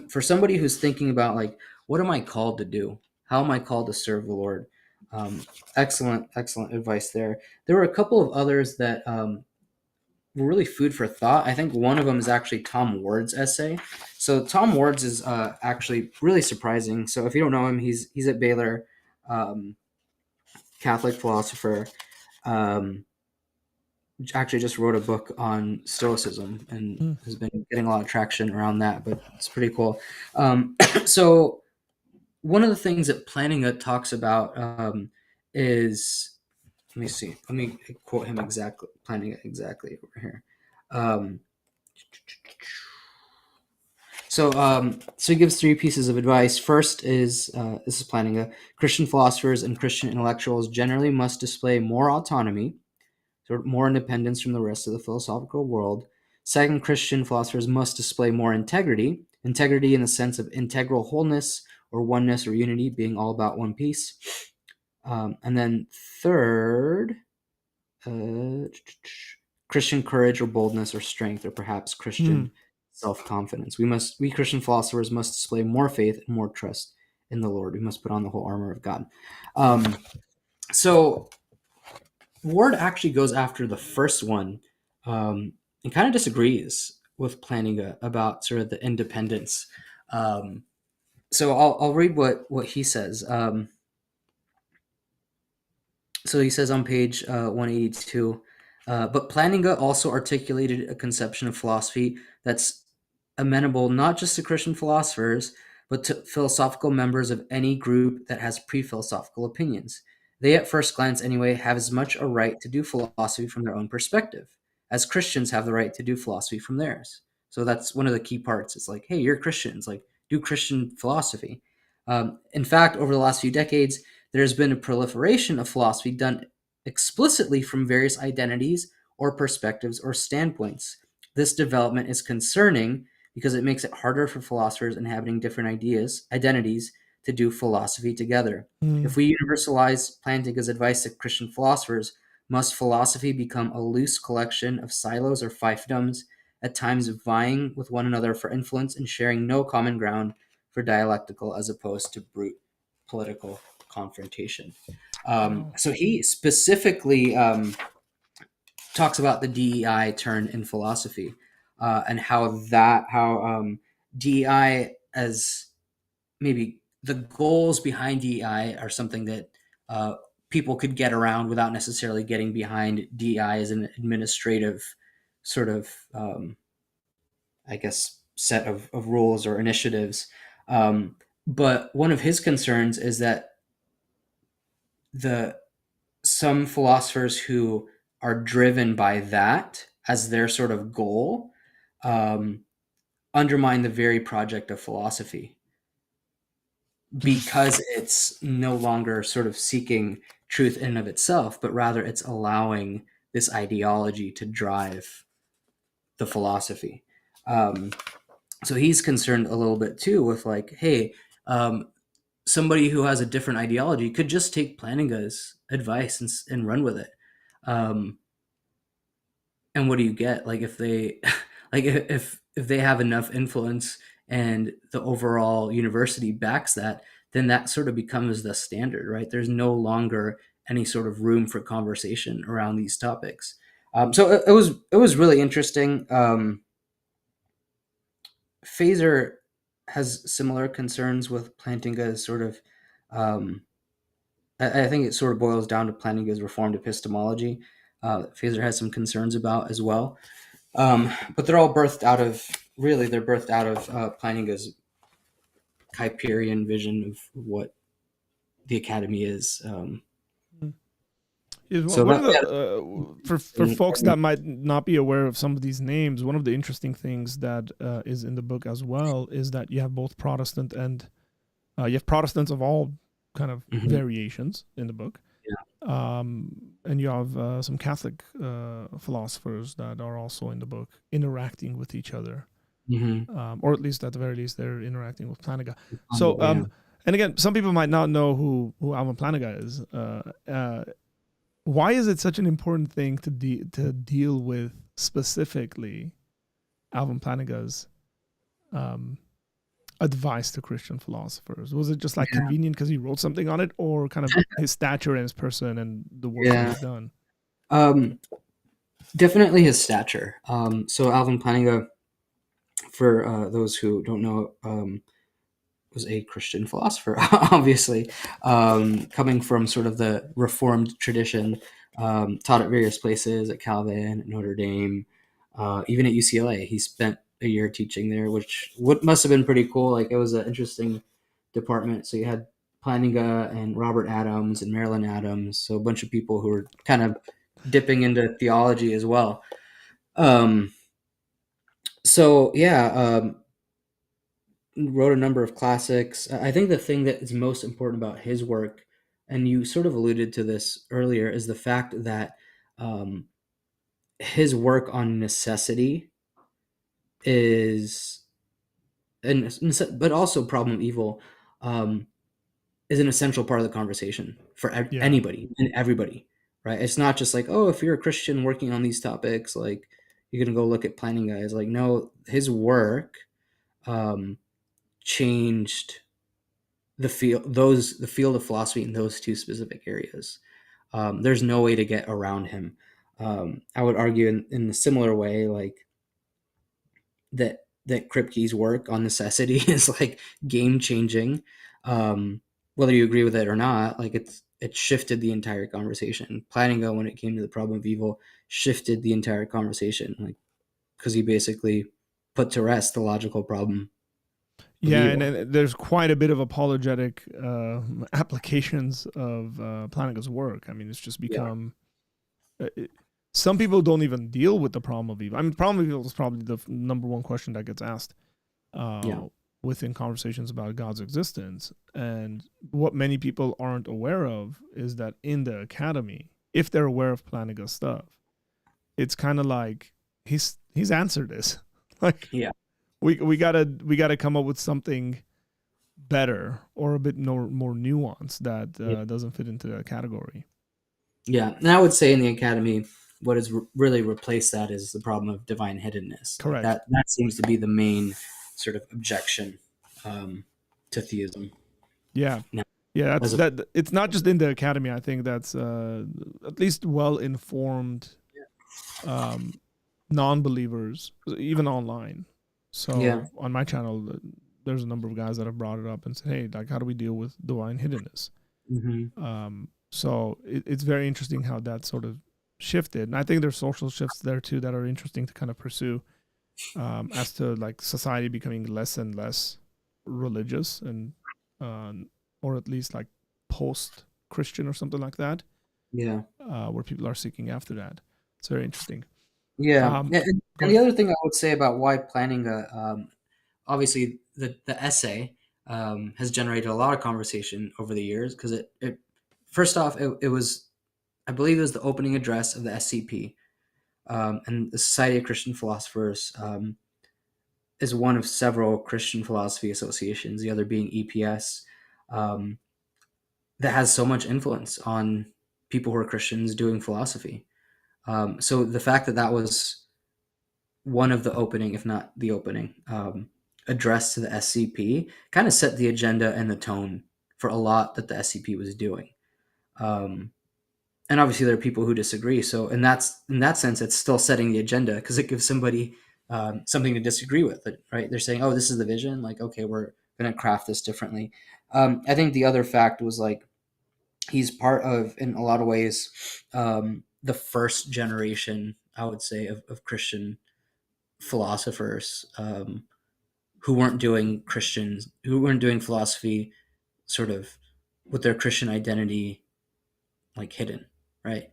for somebody who's thinking about like, what am I called to do? How am I called to serve the Lord? Um, excellent advice there. There were a couple of others that were really food for thought. I think one of them is actually Tom Ward's essay. So Tom Ward's is actually really surprising. So if you don't know him, he's at Baylor, um, Catholic philosopher. Um, actually just wrote a book on Stoicism and Mm. has been getting a lot of traction around that, but it's pretty cool. So one of the things that Plantinga talks about is, let me see, let me quote him exactly, Plantinga exactly over here. Um, so he gives three pieces of advice. First is this is Plantinga. Christian philosophers and Christian intellectuals generally must display more autonomy, sort of more independence from the rest of the philosophical world. Second, Christian philosophers must display more integrity, integrity in the sense of integral wholeness or oneness or unity, being all about one piece. And then third, uh, Christian courage or boldness or strength, or perhaps Mm. Christian self-confidence. We Christian philosophers must display more faith and more trust in the Lord. We must put on the whole armor of God. So Ward actually goes after the first one, and kind of disagrees with Plantinga about sort of the independence. Um, so I'll read what he says. So he says on page 182, but Plantinga also articulated a conception of philosophy that's amenable not just to Christian philosophers, but to philosophical members of any group that has pre-philosophical opinions. They, at first glance anyway, have as much a right to do philosophy from their own perspective as Christians have the right to do philosophy from theirs. So that's one of the key parts. It's like, hey, you're Christians, like do Christian philosophy. In fact, over the last few decades, there's been a proliferation of philosophy done explicitly from various identities or perspectives or standpoints. This development is concerning because it makes it harder for philosophers inhabiting different identities, to do philosophy together. Mm. If we universalize Plantinga's advice to Christian philosophers, must philosophy become a loose collection of silos or fiefdoms, at times vying with one another for influence and sharing no common ground for dialectical as opposed to brute political confrontation? Wow. So he specifically talks about the DEI turn in philosophy, and how DEI, as maybe the goals behind DEI are something that uh, people could get around without necessarily getting behind DEI as an administrative sort of, I guess, set of rules or initiatives. But one of his concerns is that the some philosophers who are driven by that as their sort of goal, um, undermine the very project of philosophy, because it's no longer sort of seeking truth in and of itself, but rather it's allowing this ideology to drive the philosophy. Um, so he's concerned a little bit too with like, hey, um, somebody who has a different ideology could just take Plantinga's advice and run with it. Um, and what do you get? Like if they, like if they have enough influence and the overall university backs that, then that sort of becomes the standard, right? There's no longer any sort of room for conversation around these topics. So it was really interesting. Phaser has similar concerns with Plantinga's sort of. Um, I think it sort of boils down to Plantinga's reformed epistemology. Phaser has some concerns about as well. But they're all birthed out of, really, they're birthed out of Plantinga's Kuyperian vision of what the academy is. Is So one of that, the yeah. for folks that might not be aware of some of these names, one of the interesting things that is in the book as well is that you have both Protestant and you have Protestants of all kind of Mhm. variations in the book, Yeah. and you have some Catholic philosophers that are also in the book interacting with each other, Mhm. or at least at the very least they're interacting with Plantinga. So, Yeah. and again, some people might not know who Alvin Plantinga is. Why is it such an important thing to deal with specifically Alvin Plantinga's um, advice to Christian philosophers? Was it just like convenient because he wrote something on it, or kind of his stature and his person and the work that Yeah. he's done? Um, Definitely his stature. So Alvin Plantinga, for those who don't know, was a Christian philosopher, obviously, coming from sort of the Reformed tradition, taught at various places at Calvin, at Notre Dame, even at UCLA. He spent a year teaching there, which must have been pretty cool. Like it was an interesting department. So you had Plantinga and Robert Adams and Marilyn Adams, so a bunch of people who were kind of dipping into theology as well. Um, so yeah, wrote a number of classics. I think the thing that is most important about his work, and you sort of alluded to this earlier, is the fact that um, his work on necessity is, but also problem of evil, um, is an essential part of the conversation for Yeah. anybody and everybody, right? It's not just like, oh, if you're a Christian working on these topics, like you're gonna go look at planning guys. Like, no, his work um, changed the field of philosophy in those two specific areas. There's no way to get around him. I would argue in a similar way, like that Kripke's work on necessity is like game changing. Whether you agree with it or not, like it shifted the entire conversation. Plantinga, when it came to the problem of evil, shifted the entire conversation, like because he basically put to rest the logical problem of Yeah, evil. and there's quite a bit of apologetic applications of Plantinga's work. I mean, it's just Yeah. become some people don't even deal with the problem of evil. I mean, problem of evil is probably the number one question that gets asked Yeah. within conversations about God's existence. And what many people aren't aware of is that in the academy, if they're aware of Plantinga's stuff, it's kind of like he's answered this. Like Yeah. we gotta come up with something better or a bit more nuanced that Yeah. doesn't fit into that category. Yeah. And I would say in the academy, what has really replaced that is the problem of divine hiddenness. Like Correct. that seems to be the main sort of objection to theism. Yeah. Now, Yeah, that's as a that. It's not just in the academy. I think that's at least well informed um, non-believers, even online. yeah. So on my channel, there's a number of guys that have brought it up and said, "Hey, like, how do we deal with divine hiddenness?" Hmm. So it's very interesting how that sort of shifted, and I think there's social shifts there too that are interesting to kind of pursue, as to like society becoming less and less religious and or at least like post Christian or something like that, Yeah. where people are seeking after that. It's very interesting. Yeah. Um, And go the ahead. other thing I would say about why planning obviously the essay has generated a lot of conversation over the years because it first off it was, I believe it was the opening address of the SCP, and the Society of Christian Philosophers is one of several Christian philosophy associations, the other being EPS, um, that has so much influence on people who are Christians doing philosophy. So the fact that that was one of the opening, if not the opening, address to the SCP kind of set the agenda and the tone for a lot that the SCP was doing. Um, and obviously there are people who disagree. So in that sense, it's still setting the agenda because it gives somebody something to disagree with, right? They're saying, "Oh, this is the vision." Like, okay, we're going to craft this differently. I think the other fact was like he's part of, in a lot of ways, the first generation, I would say, of Christian philosophers who weren't doing philosophy sort of with their Christian identity like hidden, right?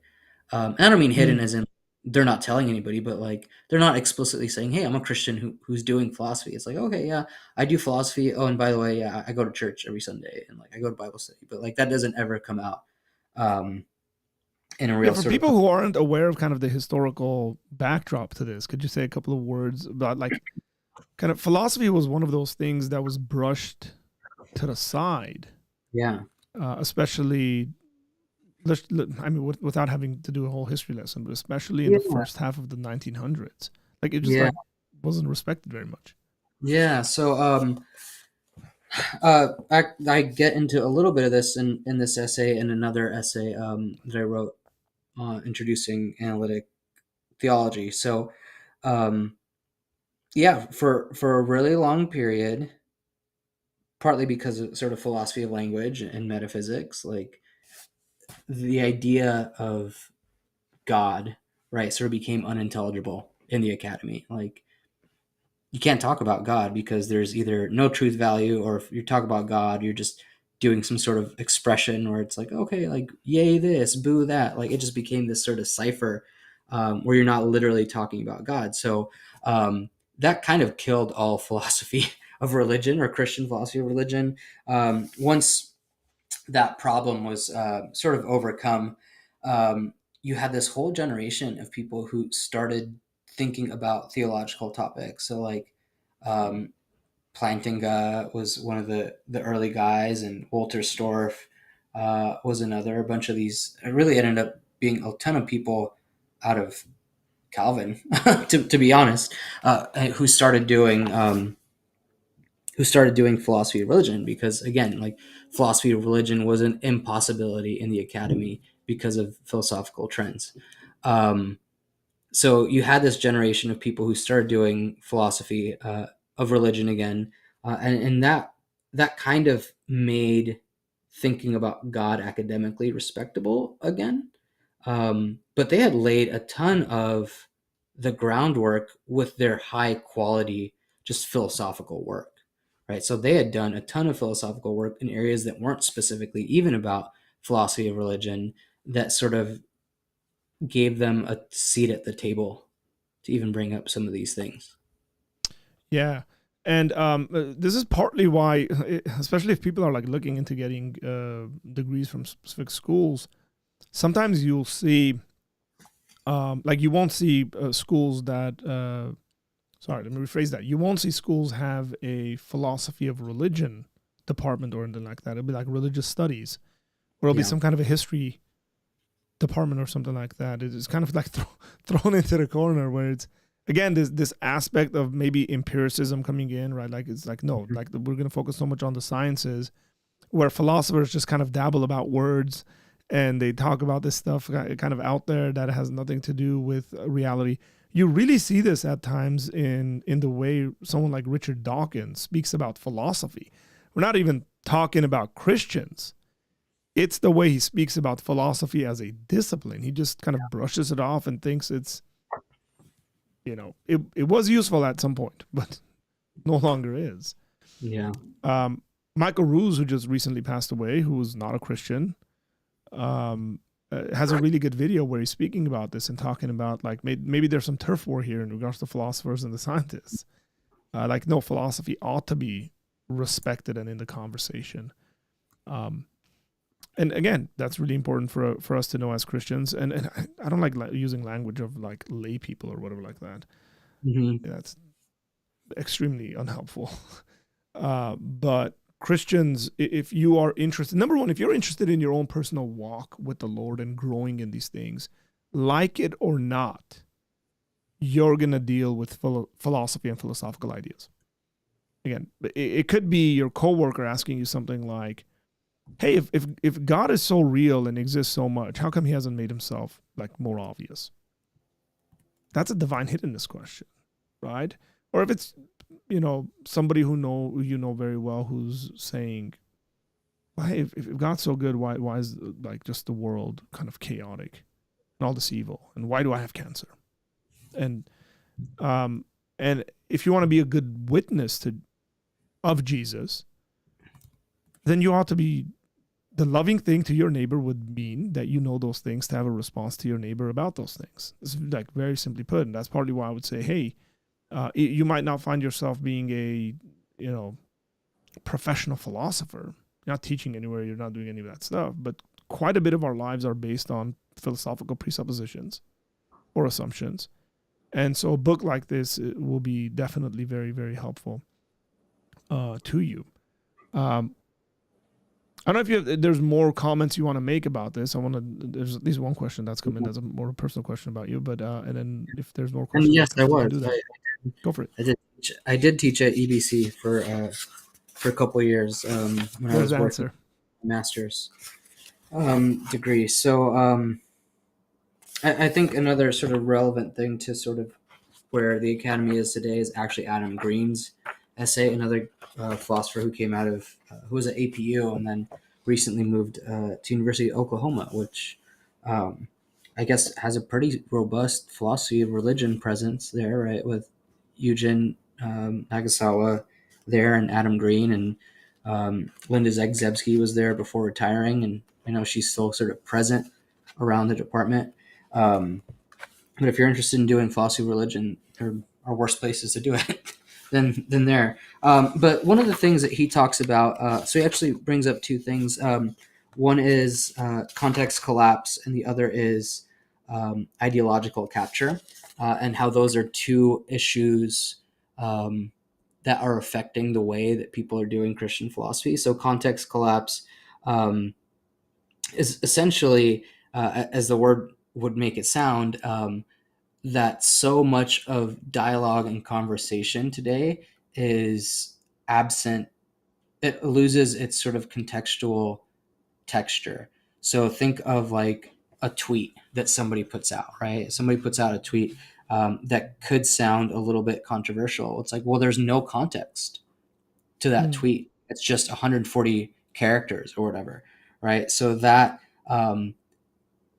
And I don't mean hidden Mm. as in they're not telling anybody, but like they're not explicitly saying, "Hey, I'm a Christian who's doing philosophy." It's like, okay, yeah, I do philosophy. Oh, and by the way, yeah, I go to church every Sunday and like I go to Bible study. But like that doesn't ever come out um, in a Yeah, real for sort of people who aren't aware of kind of the historical backdrop to this, could you say a couple of words about like kind of philosophy was one of those things that was brushed to the side, yeah, especially I mean, without having to do a whole history lesson, but especially in the yeah, first half of the 1900s, like it just yeah, like wasn't respected very much. yeah. So I get into a little bit of this in this essay and another essay that I wrote introducing analytic theology. So, um, yeah, for a really long period, partly because of sort of philosophy of language and metaphysics, like the idea of God, right, sort of became unintelligible in the academy. Like you can't talk about God because there's either no truth value, or if you talk about God, you're just doing some sort of expression where it's like, okay, like yay this, boo that. Like it just became this sort of cipher where you're not literally talking about God. So that kind of killed all philosophy of religion or Christian philosophy of religion. Once that problem was sort of overcome, you had this whole generation of people who started thinking about theological topics. So, like, um, Plantinga was one of the early guys, and Walter Storff was another. A bunch of these, it really ended up being a ton of people out of Calvin, to be honest, who started doing philosophy of religion because again, like philosophy of religion was an impossibility in the academy because of philosophical trends. Um, so you had this generation of people who started doing philosophy of religion again, and that kind of made thinking about God academically respectable again. But they had laid a ton of the groundwork with their high quality, just philosophical work, right? So they had done a ton of philosophical work in areas that weren't specifically even about philosophy of religion, that sort of gave them a seat at the table to even bring up some of these things. Yeah. And this is partly why, especially if people are like looking into getting degrees from specific schools, sometimes you'll see, like you won't see schools that, sorry, let me rephrase that. You won't see schools have a philosophy of religion department or anything like that. It'll be like religious studies, or it'll be Yeah. some kind of a history department or something like that. It's kind of like thrown into the corner where it's, again, this aspect of maybe empiricism coming in, right? Like it's like, no, like we're going to focus so much on the sciences, where philosophers just kind of dabble about words and they talk about this stuff kind of out there that has nothing to do with reality. You really see this at times in the way someone like Richard Dawkins speaks about philosophy. We're not even talking about Christians. It's the way he speaks about philosophy as a discipline. He just kind of brushes it off and thinks it's, it was useful at some point, but no longer is. Yeah. Michael Ruse, who just recently passed away, who was not a Christian, has a really good video where he's speaking about this and talking about like maybe there's some turf war here in regards to philosophers and the scientists. Like, no, philosophy ought to be respected and in the conversation. And again, that's really important for us to know as Christians. And I don't like using language of like lay people or whatever like that. Mm-hmm. That's extremely unhelpful. But Christians, if you are interested, number one, if you're interested in your own personal walk with the Lord and growing in these things, like it or not, you're going to deal with philosophy and philosophical ideas. Again, it could be your coworker asking you something like, hey, if God is so real and exists so much, how come he hasn't made himself like more obvious? That's a divine hiddenness question, right? Or if it's, somebody who you know very well who's saying, well, hey, if God's so good, why is like just the world kind of chaotic and all this evil, and why do I have cancer? And and if you want to be a good witness of Jesus, then you ought to be, the loving thing to your neighbor would mean that you know those things to have a response to your neighbor about those things. It's like very simply put, and that's partly why I would say, hey, you might not find yourself being a, professional philosopher. You're not teaching anywhere. You're not doing any of that stuff. But quite a bit of our lives are based on philosophical presuppositions or assumptions. And so a book like this will be definitely very, very helpful to you. I don't know if there's more comments you want to make about this. There's at least one question that's come in that's a more personal question about you, but and then if there's more And questions, yes, I we can was. do that. Go for it. I did teach at EBC for a couple of years when I There's was the working answer. master's degree. So I think another sort of relevant thing to sort of where the academy is today is actually Adam Green's essay, another philosopher who came out of who was at APU and then recently moved to University of Oklahoma, which I guess has a pretty robust philosophy of religion presence there, right? With Eugen Nagasawa there and Adam Green and Linda Zegzebski was there before retiring, and I know she's still sort of present around the department. But if you're interested in doing philosophy of religion, there are worse places to do it than there. But one of the things that he talks about, so he actually brings up two things. One is context collapse, and the other is ideological capture, and how those are two issues that are affecting the way that people are doing Christian philosophy. So context collapse is essentially, as the word would make it sound, that so much of dialogue and conversation today is absent. It loses its sort of contextual texture. So think of like a tweet that somebody puts out, right? Somebody puts out a tweet that could sound a little bit controversial. It's like, well, there's no context to that Mm. tweet. It's just 140 characters or whatever, right? So that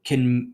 can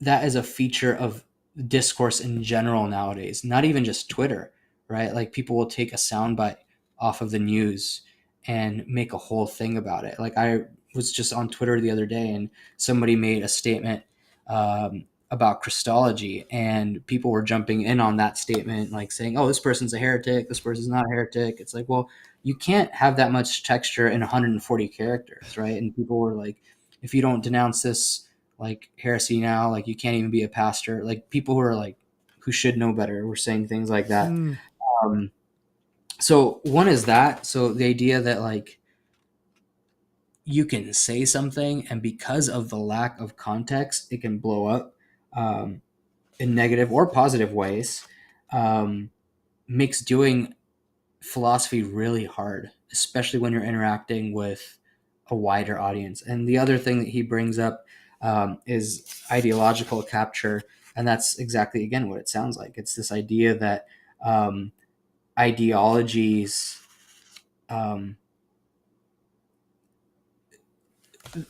that is a feature of discourse in general nowadays, not even just Twitter, right? Like people will take a soundbite off of the news and make a whole thing about it. Like I was just on Twitter the other day and somebody made a statement about Christology, and people were jumping in on that statement, like saying, oh, this person's a heretic, this person's not a heretic. It's like, well, you can't have that much texture in 140 characters, right? And people were like, if you don't denounce this like heresy now, like you can't even be a pastor. Like people who are like who should know better were saying things like that. Mm. Um, so one is that. So the idea that like you can say something and because of the lack of context, it can blow up in negative or positive ways, makes doing philosophy really hard, especially when you're interacting with a wider audience. And the other thing that he brings up is ideological capture. And that's exactly, again, what it sounds like. It's this idea that ideologies,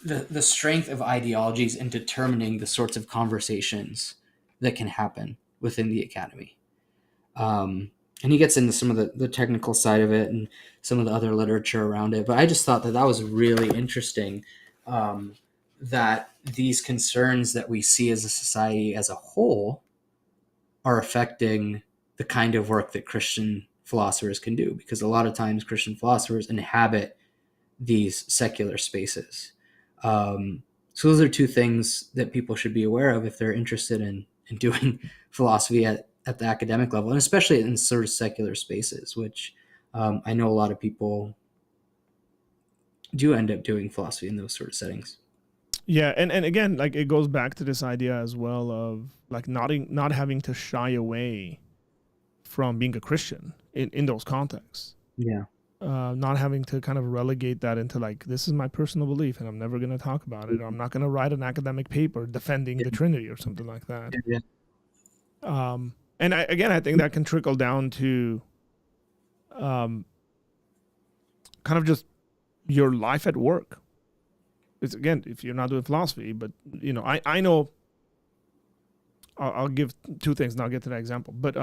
the strength of ideologies in determining the sorts of conversations that can happen within the academy. And he gets into some of the technical side of it and some of the other literature around it. But I just thought that that was really interesting, that these concerns that we see as a society as a whole are affecting the kind of work that Christian philosophers can do. Because a lot of times Christian philosophers inhabit these secular spaces. So those are two things that people should be aware of if they're interested in doing philosophy at the academic level, and especially in sort of secular spaces, which I know a lot of people do end up doing philosophy in those sort of settings. Yeah, and again, like it goes back to this idea as well of like not having to shy away from being a Christian in those contexts. Yeah. Not having to kind of relegate that into like, this is my personal belief and I'm never going to talk about it, or I'm not going to write an academic paper defending the Trinity or something like that. Yeah. And I think that can trickle down to kind of just your life at work. It's, again, if you're not doing philosophy, but you know, I know, I'll give two things and I'll get to that example. But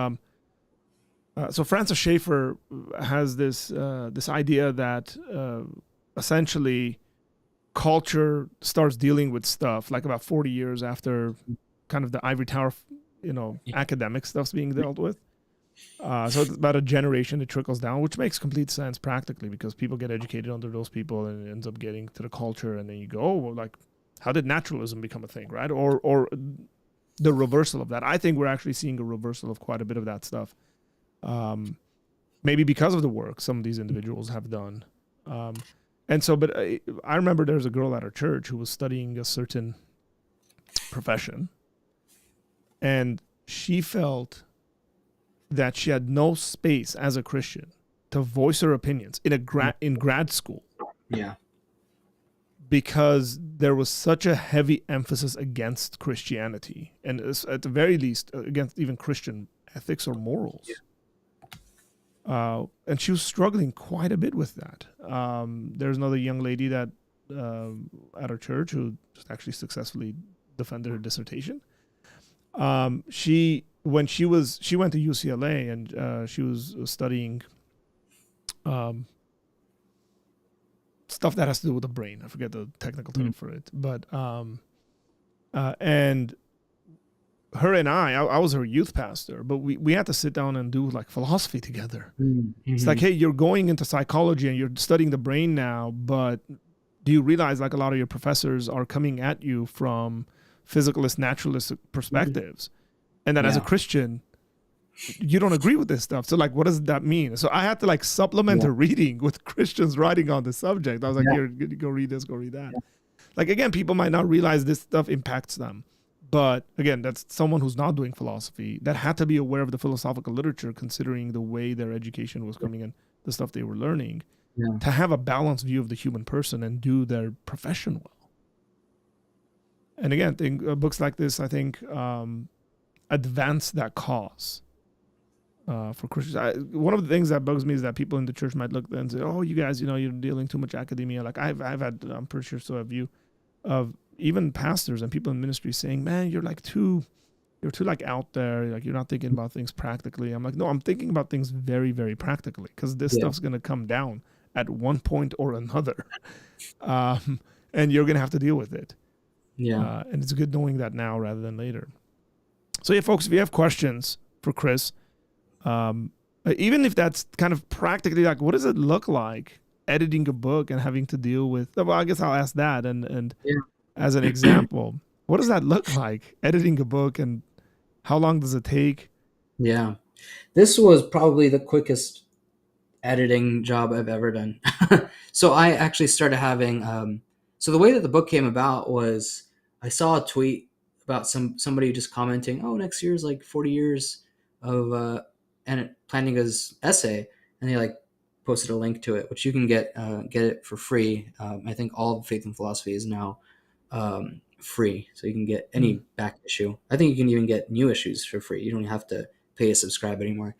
so Francis Schaeffer has this idea that essentially culture starts dealing with stuff like about 40 years after kind of the ivory tower, academic stuff's being dealt with. So it's about a generation it trickles down, which makes complete sense practically because people get educated under those people and it ends up getting to the culture, and then you go, oh, well, like, how did naturalism become a thing, right? Or the reversal of that. I think we're actually seeing a reversal of quite a bit of that stuff. Maybe because of the work some of these individuals have done. And so, but I remember there was a girl at our church who was studying a certain profession, and she felt that she had no space as a Christian to voice her opinions in grad school. Yeah. Because there was such a heavy emphasis against Christianity, and at the very least against even Christian ethics or morals. Yeah. And she was struggling quite a bit with that. There's another young lady that at our church who just actually successfully defended her dissertation. She went to UCLA and she was studying stuff that has to do with the brain. I forget the technical term for it, but and her and I was her youth pastor, but we had to sit down and do like philosophy together. Mm-hmm. It's like, hey, you're going into psychology and you're studying the brain now, but do you realize like a lot of your professors are coming at you from physicalist, naturalist perspectives, and that as a Christian, you don't agree with this stuff. So like, what does that mean? So I had to like supplement a reading with Christians writing on the subject. I was like, here, go read this, go read that. Yeah. Like, again, people might not realize this stuff impacts them. But again, that's someone who's not doing philosophy that had to be aware of the philosophical literature, considering the way their education was coming in, the stuff they were learning, to have a balanced view of the human person and do their profession well. And again, think books like this, I think, advance that cause for Christians. One of the things that bugs me is that people in the church might look and say, "Oh, you guys, you're dealing too much academia." Like I've had, I'm pretty sure so have you, of even pastors and people in ministry saying, "Man, you're too like out there. Like you're not thinking about things practically." I'm like, no, I'm thinking about things very, very practically because this Yeah. stuff's gonna come down at one point or another, um, and you're gonna have to deal with it. Yeah. And it's good knowing that now rather than later. So yeah, folks, if you have questions for Chris, um, even if that's kind of practically like, what does it look like editing a book and having to deal with? Well, I guess I'll ask that, and Yeah. as an example, what does that look like editing a book, and how long does it take? Yeah. This was probably the quickest editing job I've ever done. So I actually started having so the way that the book came about was I saw a tweet about somebody just commenting, "Oh, next year's like 40 years of and planning his essay," and they like posted a link to it, which you can get it for free. I think all of Faith and Philosophy is now free, so you can get Mm. any back issue. I think you can even get new issues for free. You don't have to pay to subscribe anymore.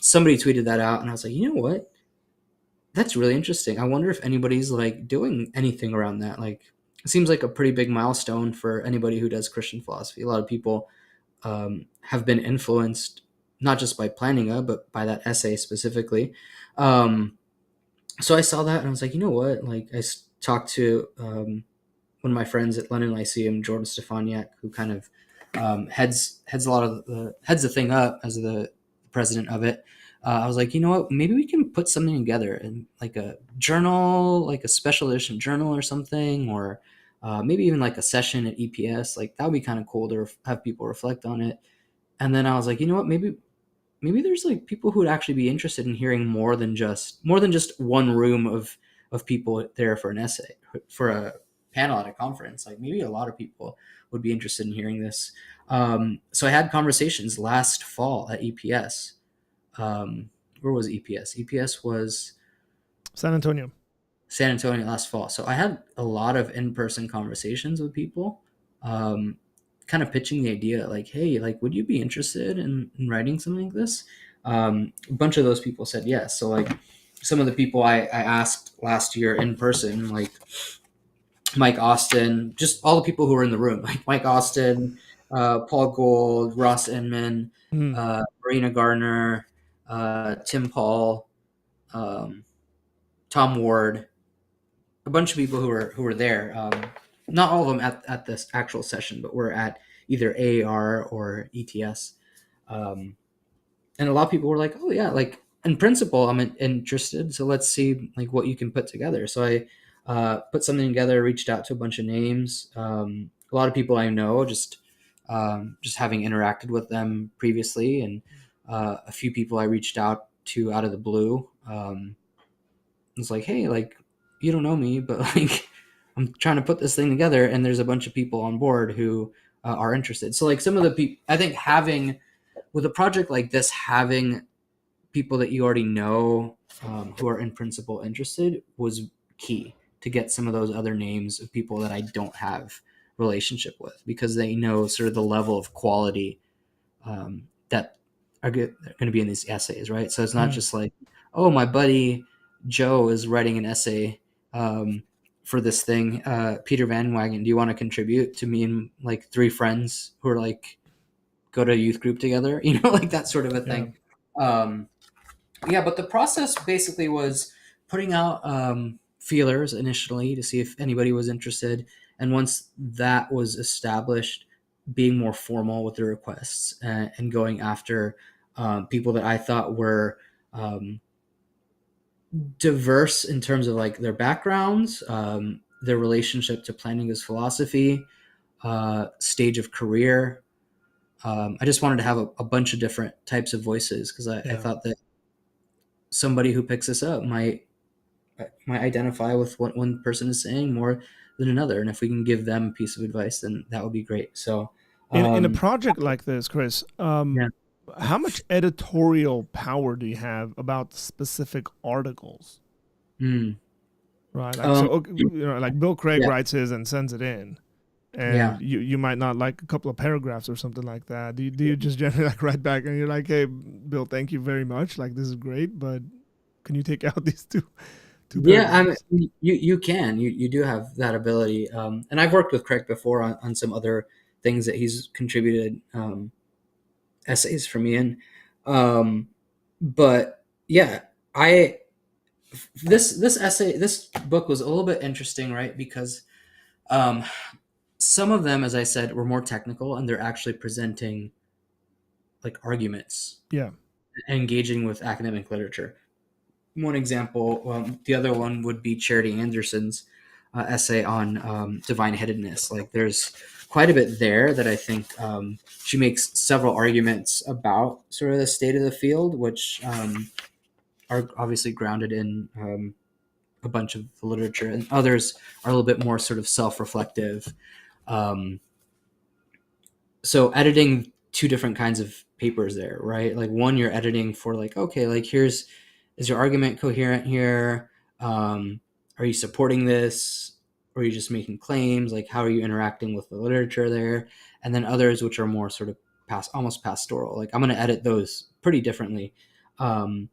Somebody tweeted that out, and I was like, you know what? That's really interesting. I wonder if anybody's like doing anything around that. Like, it seems like a pretty big milestone for anybody who does Christian philosophy. A lot of people have been influenced not just by Plantinga, but by that essay specifically. Um, so I saw that, and I was like, you know what? Like, talked to one of my friends at London Lyceum, Jordan Stefaniak, who kind of heads a lot of heads the thing up as the president of it. I was like, you know what? Maybe we can put something together in like a journal, like a special edition journal or something, or maybe even like a session at EPS. Like that would be kind of cool to have people reflect on it. And then I was like, you know what? Maybe there's like people who would actually be interested in hearing more than just one room of people there for an essay for a panel at a conference. Like maybe a lot of people would be interested in hearing this. So I had conversations last fall at EPS. Where was EPS? EPS was San Antonio. San Antonio last fall. So I had a lot of in-person conversations with people, um, kind of pitching the idea like, hey, like, would you be interested in writing something like this? A bunch of those people said yes. So like some of the people I asked last year in person, like Mike Austin, just all the people who were in the room, like Mike Austin, Paul Gold, Ross Inman, Mm. Marina Gardner, Tim Paul, um, Tom Ward, a bunch of people who were there. Not all of them at this actual session, but were at either AAR or ETS. And a lot of people were like, "Oh yeah, like in principle, I'm interested. So let's see like what you can put together." So I put something together, reached out to a bunch of names, a lot of people I know, just having interacted with them previously, and a few people I reached out to out of the blue. It's like, hey, like you don't know me, but like I'm trying to put this thing together, and there's a bunch of people on board who are interested. So like some of the people, I think having with a project like this, having people that you already know who are in principle interested was key to get some of those other names of people that I don't have relationship with because they know sort of the level of quality that are going to be in these essays, right? So it's not Mm. just like, oh, my buddy Joe is writing an essay for this thing. Peter Van Wagen, do you want to contribute to me and like three friends who are like go to a youth group together? You know, like that sort of a Yeah. thing. Um, yeah, but the process basically was putting out feelers initially to see if anybody was interested, and once that was established, being more formal with the requests and going after people that I thought were um, diverse in terms of like their backgrounds, their relationship to planning as philosophy, stage of career. I just wanted to have a bunch of different types of voices because I Yeah. thought that somebody who picks this up might identify with what one person is saying more than another, and if we can give them a piece of advice, then that would be great. So, In a um, project like this, Chris, yeah, how much editorial power do you have about specific articles? mm, Right. Like um, so, okay, like Bill Craig yeah, writes his and sends it in, Yeah. and you might not like a couple of paragraphs or something like that. Do you just generally like write back and you're like, hey, Bill, thank you very much. Like this is great, but can you take out these two Yeah, paragraphs? you can you do have that ability, and I've worked with Craig before on some other things that he's contributed essays for me in, but yeah, I this book was a little bit interesting, right? Because um, some of them, as I said, were more technical, and they're actually presenting like arguments, Yeah. engaging with academic literature. One example, the other one would be Charity Anderson's essay on divine headedness. Like, there's quite a bit there that I think she makes several arguments about sort of the state of the field, which are obviously grounded in a bunch of the literature, and others are a little bit more sort of self-reflective. Um, so editing two different kinds of papers there, right? Like, one, you're editing for like, okay, like, here's, is your argument coherent here? Are you supporting this, or are you just making claims? Like, how are you interacting with the literature there? And then others which are more sort of almost pastoral, like I'm going to edit those pretty differently, um,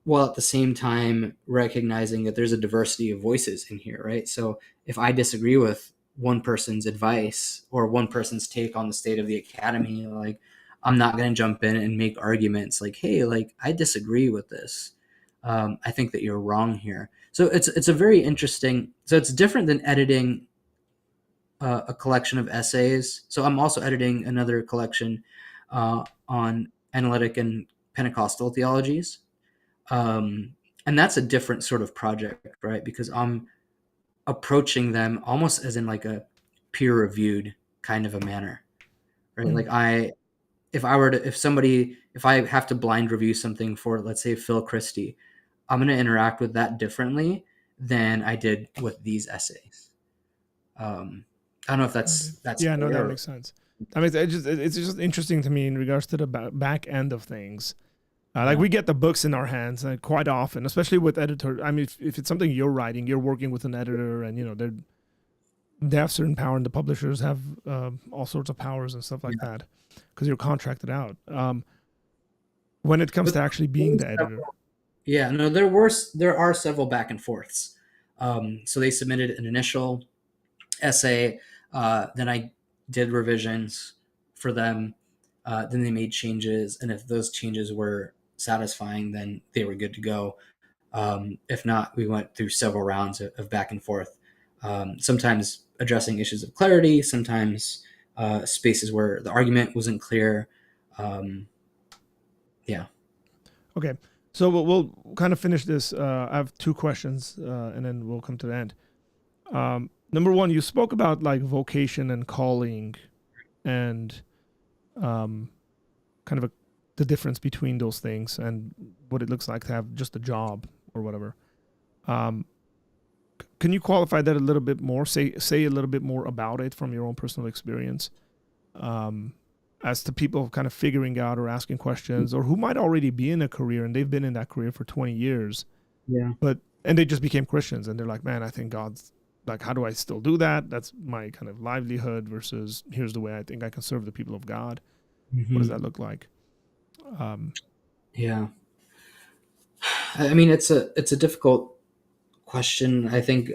while at the same time recognizing that there's a diversity of voices in here, right? So if I disagree with one person's advice or one person's take on the state of the academy, like, I'm not going to jump in and make arguments like, hey, like, I disagree with this. I think that you're wrong here. So it's a very interesting. So it's different than editing a collection of essays. So I'm also editing another collection on analytic and Pentecostal theologies, and that's a different sort of project, right? Because I'm approaching them almost as in like a peer reviewed kind of a manner, right? Mm. Like, if I have to blind review something for, let's say, Phil Christie, I'm going to interact with that differently than I did with these essays. I don't know if Got it. that's Yeah, no, fair. that makes sense. I mean, it's just interesting to me in regards to the back end of things. Like Yeah, we get the books in our hands quite often, especially with editor. I mean, if it's something you're writing, you're working with an editor, and they have certain power, and the publishers have all sorts of powers and stuff like yeah. that because you're contracted out. When it comes But to actually being the editor, yeah, no, there are several back and forths. So they submitted an initial essay, then I did revisions for them, then they made changes, and if those changes were satisfying, then they were good to go. If not, we went through several rounds of back and forth, sometimes addressing issues of clarity, sometimes spaces where the argument wasn't clear. Um, yeah. okay. So we'll kind of finish this. I have two questions, and then we'll come to the end. Number one, you spoke about like vocation and calling, and um, kind of the difference between those things and what it looks like to have just a job or whatever. Um, can you qualify that a little bit more? Say a little bit more about it from your own personal experience, um, as to people kind of figuring out or asking questions, or who might already be in a career and they've been in that career for 20 years, Yeah. but and they just became Christians and they're like, man, I think God's like, how do I still do that? That's my kind of livelihood versus here's the way I think I can serve the people of God. What does Hmm. that look like? Um, Yeah. I mean, it's a difficult question. I think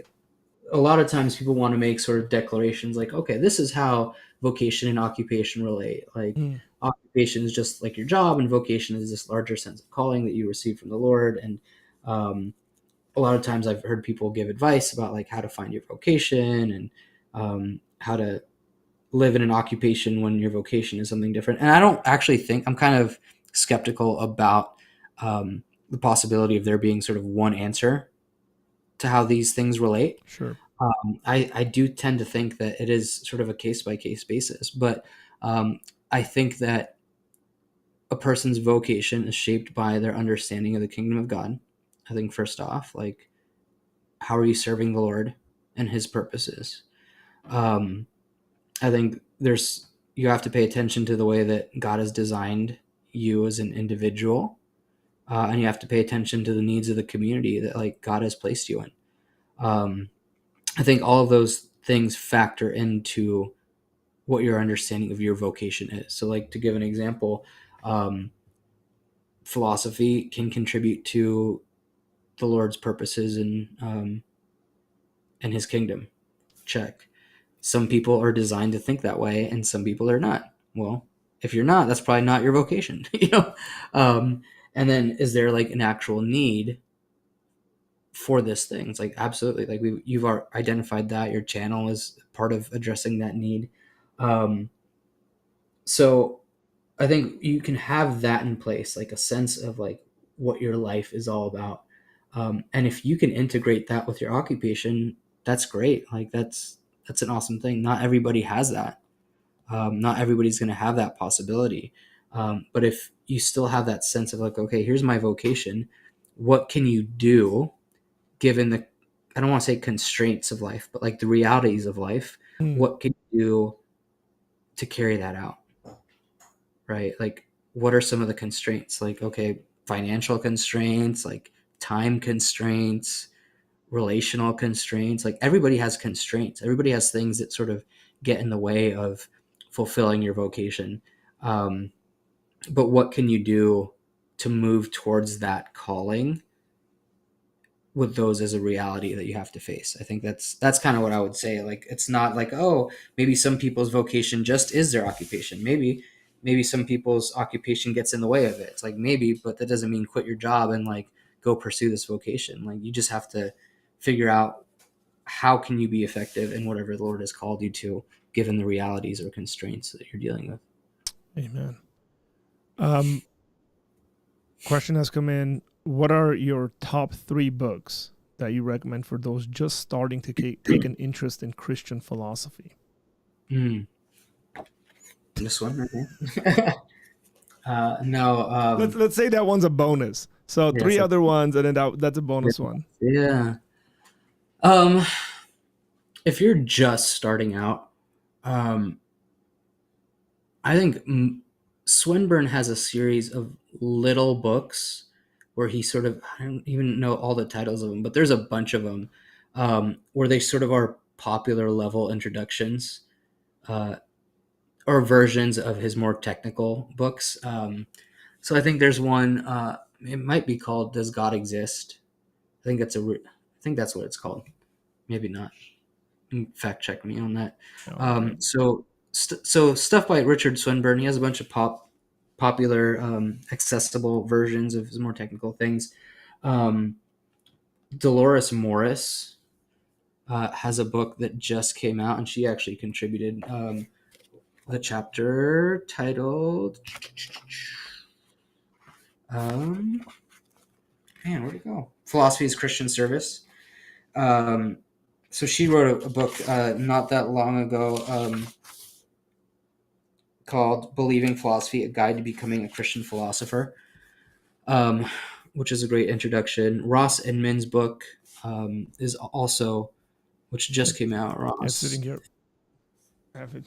a lot of times people want to make sort of declarations like, okay, this is how vocation and occupation relate. Like, mm, occupation is just like your job, and vocation is this larger sense of calling that you receive from the Lord. And um, a lot of times I've heard people give advice about like how to find your vocation, and how to live in an occupation when your vocation is something different. And I don't actually think, I'm kind of skeptical about the possibility of there being sort of one answer to how these things relate. sure. I do tend to think that it is sort of a case by case basis, but I think that a person's vocation is shaped by their understanding of the kingdom of God. I think, first off, like, how are you serving the Lord and His purposes? Um, I think you have to pay attention to the way that God has designed you as an individual, and you have to pay attention to the needs of the community that like God has placed you in. Um, I think all of those things factor into what your understanding of your vocation is. So, like, to give an example, philosophy can contribute to the Lord's purposes and His kingdom. Check. Some people are designed to think that way, and some people are not. Well, if you're not, that's probably not your vocation, you know. And then, is there like an actual need for this thing? It's like, absolutely. Like, you've identified that your channel is part of addressing that need. So I think you can have that in place, like a sense of like what your life is all about. And if you can integrate that with your occupation, that's great. Like, that's an awesome thing. Not everybody has that. Not everybody's going to have that possibility. But if you still have that sense of like, okay, here's my vocation. What can you do given the, I don't want to say constraints of life, but like the realities of life? What can you do to carry that out? Right? Like, what are some of the constraints? Like, okay, financial constraints, like time constraints, relational constraints. Like, everybody has constraints. Everybody has things that sort of get in the way of fulfilling your vocation. But what can you do to move towards that calling with those as a reality that you have to face? I think that's kind of what I would say. Like, it's not like, oh, maybe some people's vocation just is their occupation. Maybe some people's occupation gets in the way of it. It's like, maybe, but that doesn't mean quit your job and like go pursue this vocation. Like, you just have to figure out how can you be effective in whatever the Lord has called you to, given the realities or constraints that you're dealing with. Amen. Question has come in. What are your top 3 books that you recommend for those just starting to take an interest in Christian philosophy? This one right here? No. Let's say that one's a bonus. So 3 other ones, and then that's a bonus one. Yeah. If you're just starting out, I think Swinburne has a series of little books where he sort of, I don't even know all the titles of them, but there's a bunch of them where they sort of are popular level introductions or versions of his more technical books. So I think there's one, it might be called Does God Exist? I think that's what it's called. Maybe not. Fact check me on that. Okay. So stuff by Richard Swinburne. He has a bunch of popular, accessible versions of his more technical things. Dolores Morris has a book that just came out, and she actually contributed a chapter titled man, where'd it go? Philosophy is Christian Service. So she wrote a book not that long ago called Believing Philosophy, A Guide to Becoming a Christian Philosopher, which is a great introduction. Ross Inman's book is also, which just came out. Ross. It's sitting here. I have it.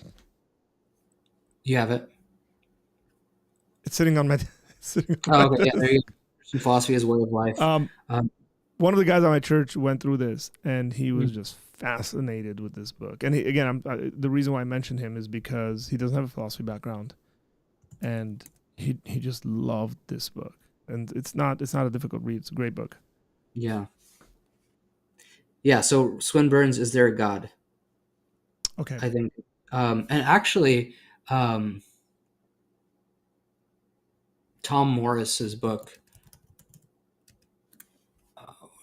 You have it? It's sitting on my... Okay. Yeah, there you go. Christian Philosophy is Way of Life. One of the guys at my church went through this, and he was just fascinated with this book. And the reason why I mentioned him is because he doesn't have a philosophy background, and he just loved this book. And it's not a difficult read. It's a great book. Yeah. So Swinburne's Is There a God? Okay. I think, and actually, Tom Morris's book.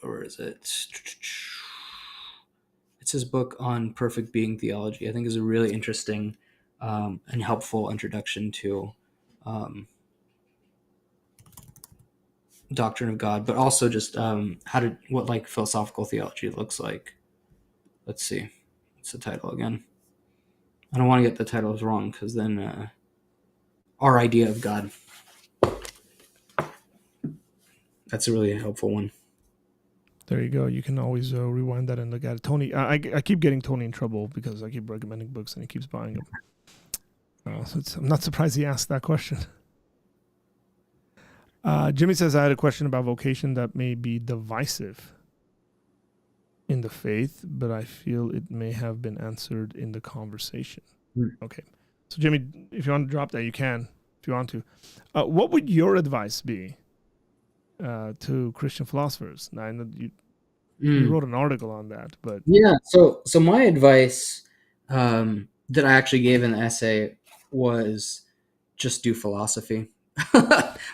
Where is it? It's his book on perfect being theology. I think is a really interesting and helpful introduction to doctrine of God, but also just what like philosophical theology looks like. Let's see, what's the title again? I don't want to get the titles wrong because then Our Idea of God. That's a really helpful one. There you go. You can always rewind that and look at it. Tony, I keep getting Tony in trouble because I keep recommending books and he keeps buying them. So I'm not surprised he asked that question. Jimmy says, I had a question about vocation that may be divisive. in the faith, but I feel it may have been answered in the conversation. Hmm. Okay. So, Jimmy, if you want to drop that, you can, if you want to. What would your advice be to Christian philosophers? Now, I know you Mm. wrote an article on that, but Yeah. So my advice that I actually gave in the essay was just do philosophy,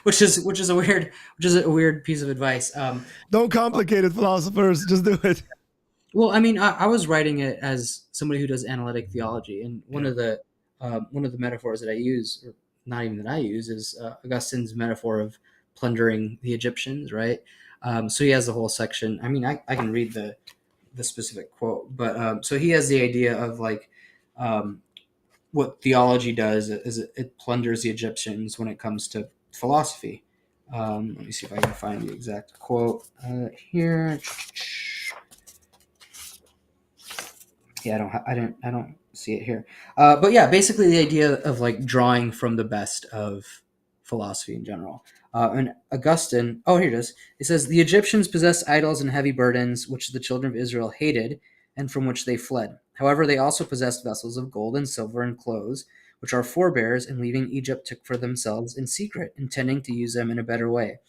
which is a weird piece of advice. don't complicate it, philosophers. Just do it. Well, I mean, I was writing it as somebody who does analytic theology, and one Yeah. of the metaphors that I use, or not even that I use, is Augustine's metaphor of plundering the Egyptians, right? So he has the whole section. I mean, I can read the specific quote, but so he has the idea of like um, what theology does is it plunders the Egyptians when it comes to philosophy. Let me see if I can find the exact quote here. Yeah, I don't see it here. But yeah, basically the idea of like drawing from the best of philosophy in general. And Augustine, oh, here it is. It says the Egyptians possessed idols and heavy burdens, which the children of Israel hated, and from which they fled. However, they also possessed vessels of gold and silver and clothes, which our forebears, in leaving Egypt, took for themselves in secret, intending to use them in a better way.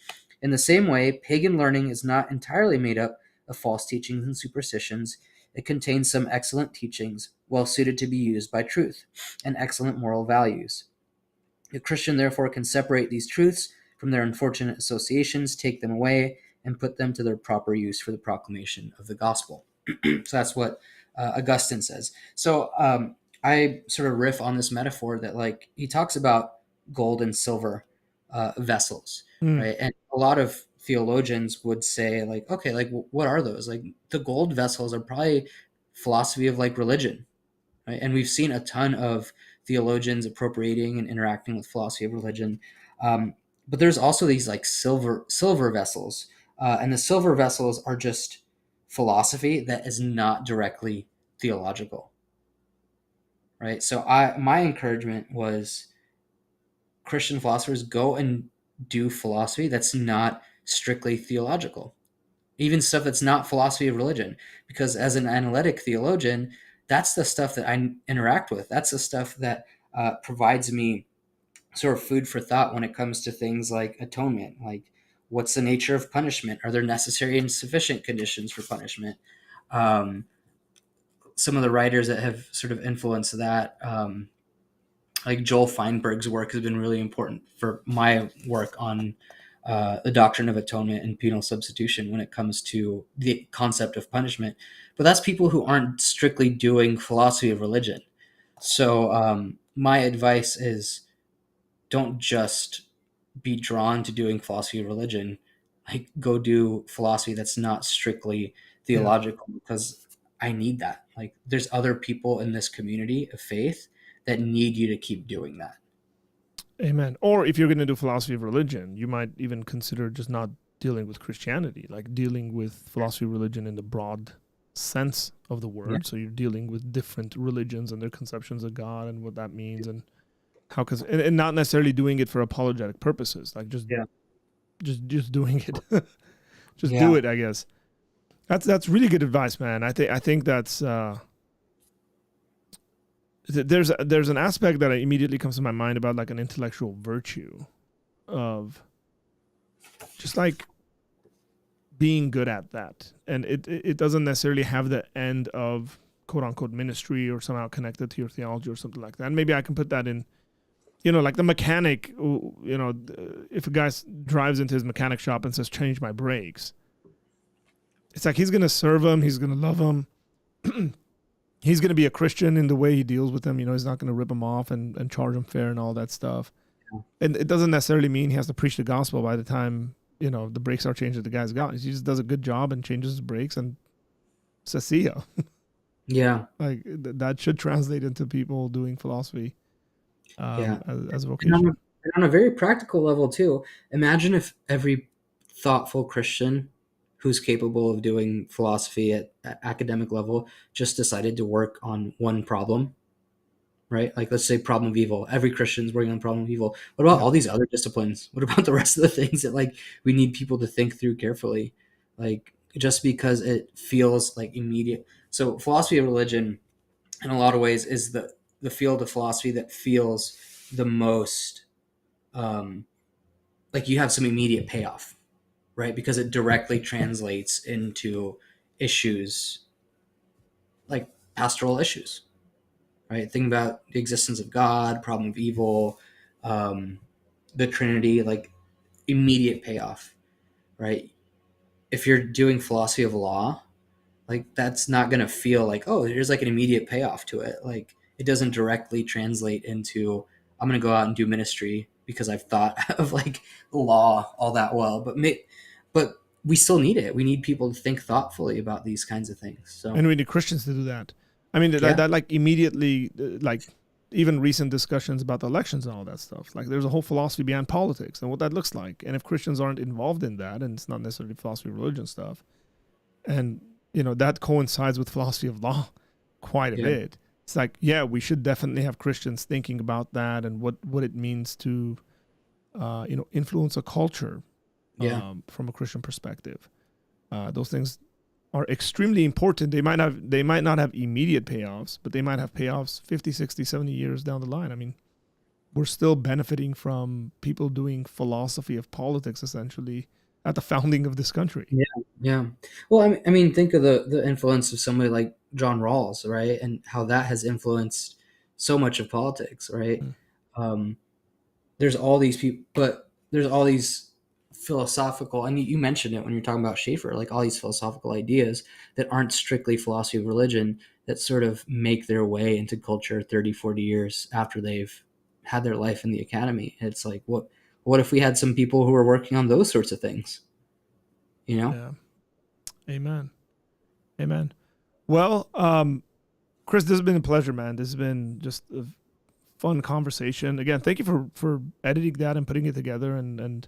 In the same way, pagan learning is not entirely made up of false teachings and superstitions. It contains some excellent teachings, well suited to be used by truth, and excellent moral values. A Christian therefore can separate these truths from their unfortunate associations, take them away, and put them to their proper use for the proclamation of the gospel. So that's what Augustine says. So I sort of riff on this metaphor that, like, he talks about gold and silver vessels, Mm, right? And a lot of theologians would say, like, okay, like, what are those? Like, the gold vessels are probably philosophy of like religion, right? And we've seen a ton of theologians appropriating and interacting with philosophy of religion. But there's also these like silver vessels, and the silver vessels are just philosophy that is not directly theological, right? So my encouragement was Christian philosophers go and do philosophy that's not strictly theological, even stuff that's not philosophy of religion, because as an analytic theologian, that's the stuff that I interact with. That's the stuff that provides me sort of food for thought when it comes to things like atonement. Like, what's the nature of punishment? Are there necessary and sufficient conditions for punishment? um, some of the writers that have sort of influenced that, like Joel Feinberg's work, has been really important for my work on the doctrine of atonement and penal substitution when it comes to the concept of punishment. But that's people who aren't strictly doing philosophy of religion. So my advice is, don't just be drawn to doing philosophy of religion. Like, go do philosophy that's not strictly yeah. theological, because I need that. Like, there's other people in this community of faith that need you to keep doing that. Amen. Or if you're going to do philosophy of religion, you might even consider just not dealing with Christianity, like dealing with philosophy of religion in the broad sense of the Yeah. word. So you're dealing with different religions and their conceptions of God and what that means and how, and not necessarily doing it for apologetic purposes, like Yeah. just doing it, just do Yeah. it. I guess that's really good advice, man. I think that's there's an aspect that immediately comes to my mind about like an intellectual virtue of just like being good at that, and it doesn't necessarily have the end of quote unquote ministry or somehow connected to your theology or something like that. And maybe I can put that in, like the mechanic, if a guy drives into his mechanic shop and says change my brakes, it's like he's gonna serve him, he's gonna love him, he's gonna be a Christian in the way he deals with them. He's not gonna rip him off and charge him fair and all that stuff. And it doesn't necessarily mean he has to preach the gospel by the time the brakes are changed that the guy's got. He just does a good job and changes his brakes and says see ya. Yeah. Like that should translate into people doing philosophy Yeah. as a And vocation. on a very practical level too, imagine if every thoughtful Christian who's capable of doing philosophy at academic level just decided to work on one problem, right? Like, let's say problem of evil. Every Christian's working on problem of evil. What about Yeah. all these other disciplines? What about the rest of the things that, like, we need people to think through carefully? Like, just because it feels like immediate. So philosophy of religion, in a lot of ways, is the field of philosophy that feels the most um, like you have some immediate payoff, right? Because it directly translates into issues like pastoral issues, right? Think about the existence of God, problem of evil, um, the Trinity, like immediate payoff, right? If you're doing philosophy of law, like that's not going to feel like, oh, there's like an immediate payoff to it. Like it doesn't directly translate into, I'm going to go out and do ministry because I've thought of like law all that well. But we still need it. We need people to think thoughtfully about these kinds of things. So And we need Christians to do that. I mean, yeah, that like immediately, like even recent discussions about the elections and all that stuff. Like there's a whole philosophy behind politics and what that looks like. And if Christians aren't involved in that, and it's not necessarily philosophy of religion stuff, and that coincides with philosophy of law quite a yeah, bit. It's like, yeah, we should definitely have Christians thinking about that and what it means to, influence a culture yeah, from a Christian perspective. Those things are extremely important. They might not have immediate payoffs, but they might have payoffs 50, 60, 70 years down the line. I mean, we're still benefiting from people doing philosophy of politics essentially at the founding of this country. yeah, yeah. Well, I mean, think of the influence of somebody like John Rawls, right, and how that has influenced so much of politics, right? Mm. Um, there's all these people, but there's all these philosophical, and you mentioned it when you're talking about Schaeffer, like all these philosophical ideas that aren't strictly philosophy of religion that sort of make their way into culture 30, 40 years after they've had their life in the academy. It's like, what if we had some people who were working on those sorts of things, you know? Yeah. Amen. Amen. Well, Chris, this has been a pleasure, man. This has been just a fun conversation. Again, thank you for editing that and putting it together and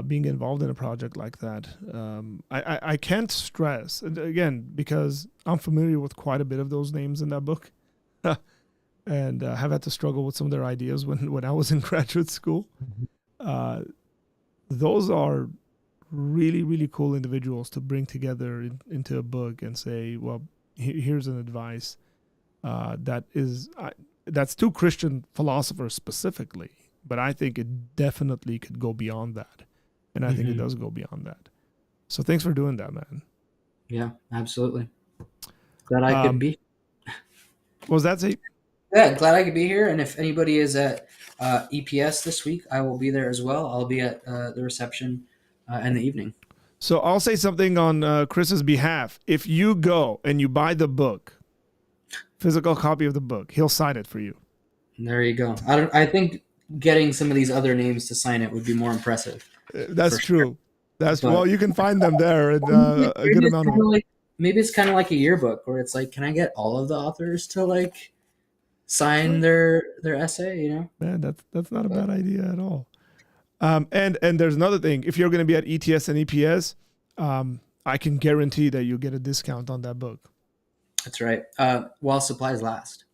being involved in a project like that. I can't stress, and again, because I'm familiar with quite a bit of those names in that book and have had to struggle with some of their ideas when I was in graduate school. Uh, those are really, really cool individuals to bring together into a book and say, well, here's an advice that's to Christian philosophers specifically, but I think it definitely could go beyond that. And I think it does go beyond that. So thanks for doing that, man. Yeah, absolutely. Glad I could be. Was that say? Yeah, glad I could be here. And if anybody is at EPS this week, I will be there as well. I'll be at the reception in the evening. So I'll say something on Chris's behalf. If you go and you buy the book, physical copy of the book, he'll sign it for you. There you go. I think getting some of these other names to sign it would be more impressive. That's true. Sure. That's But well, you can find them there, and a good amount of. Maybe it's kind of like a yearbook where it's like, can I get all of the authors to like sign their essay? You know, Man, that's not a bad idea at all. And there's another thing. If you're going to be at ETS and EPS, I can guarantee that you'll get a discount on that book. That's right. While supplies last.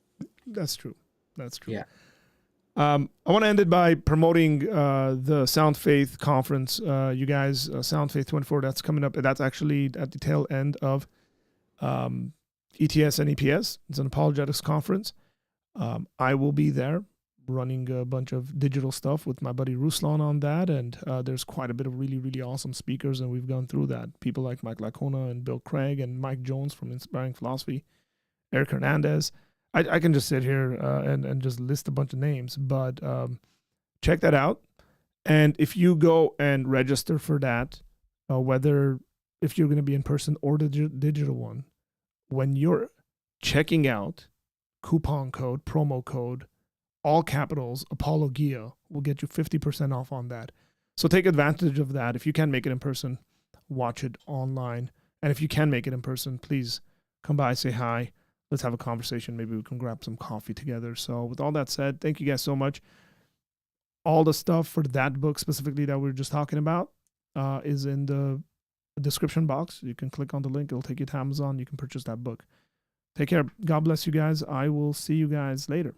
That's true. That's true. Yeah. I want to end it by promoting the Sound Faith conference. You guys, Sound Faith 24, that's coming up. That's actually at the tail end of ETS and EPS. It's an apologetics conference. I will be there running a bunch of digital stuff with my buddy Ruslan on that. And there's quite a bit of really, really awesome speakers. And we've gone through that. People like Mike Lacona and Bill Craig and Mike Jones from Inspiring Philosophy, Eric Hernandez. I can just sit here and just list a bunch of names, but check that out. And if you go and register for that, whether if you're going to be in person or the digital one, when you're checking out, coupon code, promo code, all capitals, Apologia will get you 50% off on that. So take advantage of that. If you can make it in person, watch it online. And if you can make it in person, please come by, say hi. Let's have a conversation. Maybe we can grab some coffee together. So with all that said, thank you guys so much. All the stuff for that book specifically that we were just talking about is in the description box. You can click on the link. It'll take you to Amazon. You can purchase that book. Take care. God bless you guys. I will see you guys later.